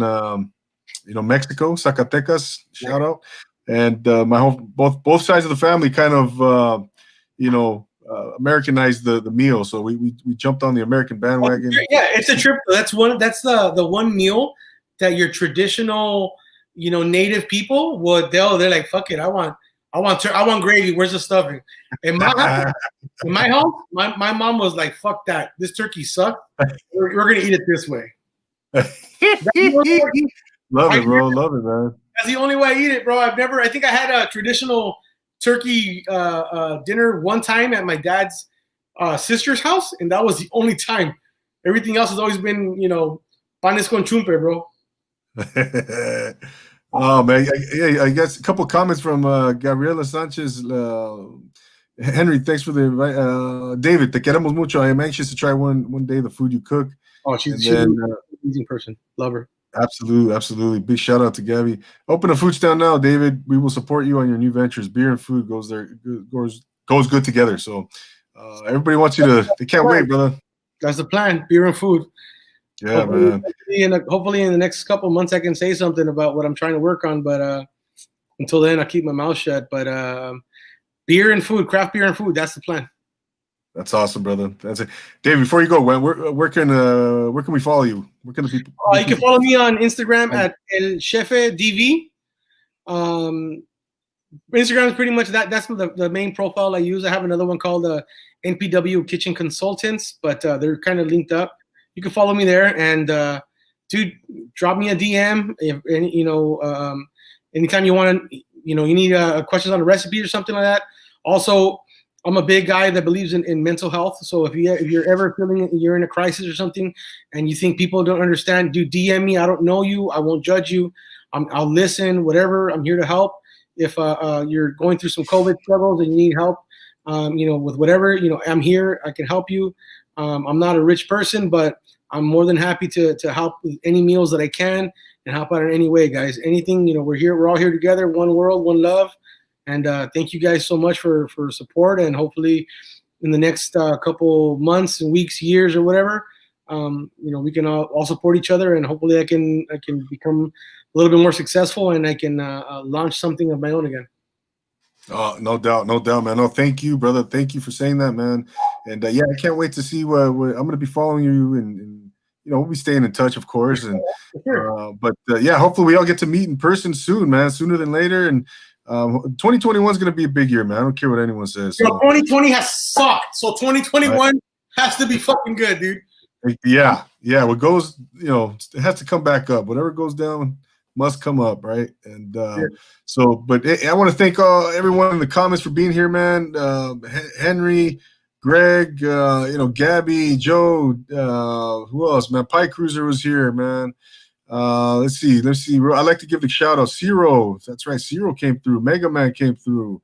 Mexico, Zacatecas, shout out. And both sides of the family kind of, Americanized the meal. So we jumped on the American bandwagon.
Yeah, it's a trip. That's the one meal that your traditional, native people they're like, fuck it, I want gravy. Where's the stuffing? In my house, my mom was like, fuck that. This turkey sucks. We're gonna eat it this way.
Love it, bro. Love it, man.
That's the only way I eat it, bro. I think I had a traditional turkey dinner one time at my dad's sister's house, and that was the only time. Everything else has always been, panes con chumpe, bro.
Oh man, I guess a couple of comments from Gabriela Sanchez. Henry, thanks for the invite. David, te queremos mucho. I am anxious to try one day the food you cook.
Oh, she's an amazing person. Love her.
Absolutely. Big shout out to Gabby. Open a food stand now, David. We will support you on your new ventures. Beer and food goes good together. So everybody wants you to. They can't wait, brother.
That's the plan. Beer and food.
Yeah, man.
Hopefully in the next couple of months I can say something about what I'm trying to work on. But until then, I'll keep my mouth shut. But beer and food, craft beer and food. That's the plan.
That's awesome, brother. That's it. Dave, before you go, where can we follow you? Where can the people?
You can follow me on Instagram at El Chefe DV. Instagram is pretty much that. That's the main profile I use. I have another one called NPW Kitchen Consultants, but they're kind of linked up. You can follow me there, and dude, drop me a DM if anytime you want to. You need questions on a recipe or something like that. Also, I'm a big guy that believes in mental health. So if you're ever feeling you're in a crisis or something, and you think people don't understand, DM me. I don't know you. I won't judge you. I'll listen. Whatever. I'm here to help. If you're going through some COVID struggles and you need help, with whatever, I'm here. I can help you. I'm not a rich person, but I'm more than happy to help with any meals that I can and help out in any way, guys. Anything, we're here. We're all here together. One world, one love. And thank you guys so much for support. And hopefully in the next couple months and weeks, years or whatever, we can all support each other. And hopefully I can become a little bit more successful and I can launch something of my own again.
Oh, no doubt, man. No, thank you, brother. Thank you for saying that, man. And I can't wait to see what I'm going to be following you, and we'll be staying in touch, of course. And hopefully we all get to meet in person soon, man. Sooner than later. And 2021 is going to be a big year, man. I don't care what anyone says. So.
2020 has sucked, so 2021 has to be fucking good, dude.
Yeah. What goes, it has to come back up. Whatever goes down must come up, right? And but I want to thank everyone in the comments for being here, man. Henry, Greg, Gabby, Joe, who else, man? Pie Cruiser was here, man. Let's see. I like to give the shout out. Zero. That's right. Zero came through. Mega Man came through.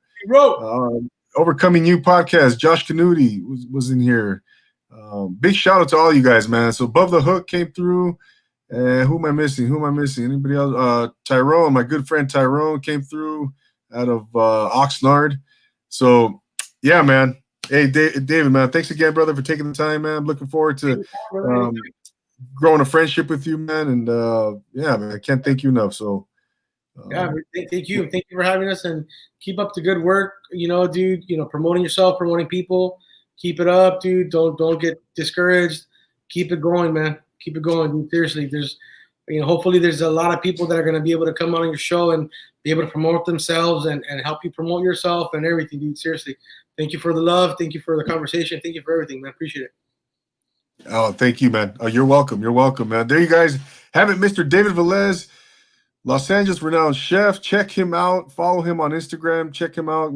Overcoming You podcast. Josh Canuti was in here. Big shout out to all you guys, man. So Above the Hook came through. Who am I missing? Anybody else? Tyrone, my good friend Tyrone came through out of Oxnard. So, yeah, man. Hey, David, man, thanks again, brother, for taking the time, man. I'm looking forward to growing a friendship with you, man. And, yeah, man, I can't thank you enough. So,
yeah, thank you. Thank you for having us, and keep up the good work. You know, dude, promoting yourself, promoting people. Keep it up, dude. Don't get discouraged. Keep it going, man. Keep it going, dude. Seriously, there's, hopefully there's a lot of people that are going to be able to come on your show and be able to promote themselves and help you promote yourself and everything, dude. Seriously. Thank you for the love. Thank you for the conversation. Thank you for everything, man. Appreciate it.
Oh, thank you, man. Oh, you're welcome. You're welcome, man. There you guys have it, Mr. David Velez, Los Angeles renowned chef. Check him out. Follow him on Instagram. Check him out.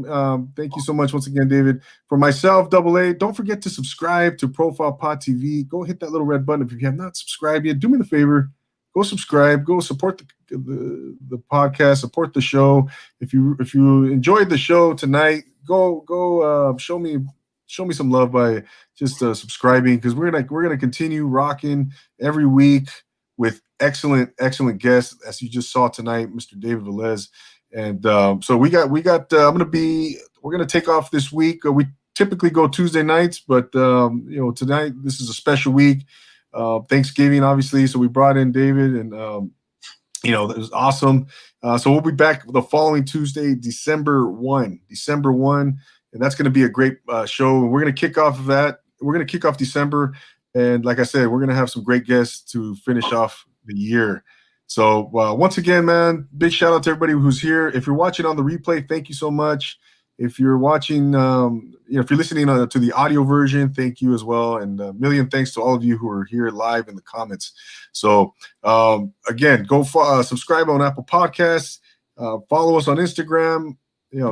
Thank you so much once again, David. For myself, DoubleAA, don't forget to subscribe to Profile Pod TV. Go hit that little red button if you have not subscribed yet. Do me the favor. Go subscribe. Go support the podcast. Support the show. If you enjoyed the show tonight, go show me some love by just subscribing, because we're gonna continue rocking every week with excellent guests, as you just saw tonight, Mr. David Velez. And so we got we're gonna take off this week. We typically go Tuesday nights, but tonight this is a special week, Thanksgiving, obviously. So we brought in David, and it was awesome. So we'll be back the following Tuesday, December 1, and that's going to be a great show. We're going to kick off that. We're going to kick off December, and like I said, we're going to have some great guests to finish off the year. So once again, man, big shout out to everybody who's here. If you're watching on the replay, thank you so much. If you're watching, if you're listening to the audio version, thank you as well. And a million thanks to all of you who are here live in the comments. So again, go subscribe on Apple Podcasts. Follow us on Instagram.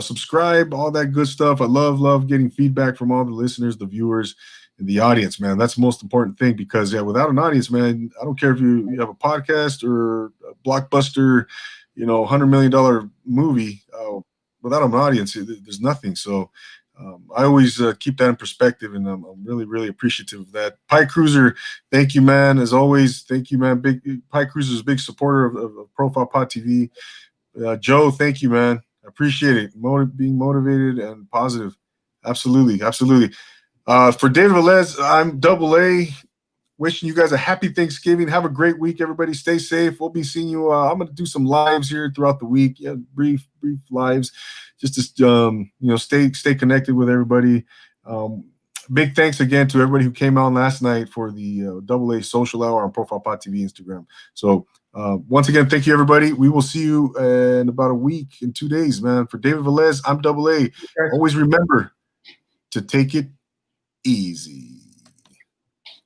Subscribe, all that good stuff. I love getting feedback from all the listeners, the viewers, and the audience, man. That's the most important thing, because without an audience, man, I don't care if you have a podcast or a blockbuster, $100 million movie. Without an audience, there's nothing. So I always keep that in perspective, and I'm really, really appreciative of that. Pie Cruiser, thank you, man. As always, thank you, man. Pie Cruiser is a big supporter of Profile Pod TV. Joe, thank you, man. I appreciate it. Being motivated and positive. Absolutely. For David Velez, I'm DoubleAA. Wishing you guys a happy Thanksgiving. Have a great week, everybody. Stay safe. We'll be seeing you. I'm going to do some lives here throughout the week. Yeah, brief lives, just to stay connected with everybody. Big thanks again to everybody who came out last night for the DoubleAA Social Hour on Profile Pod TV Instagram. So once again, thank you, everybody. We will see you in about a week, in 2 days, man. For David Velez, I'm DoubleAA. Always remember to take it easy.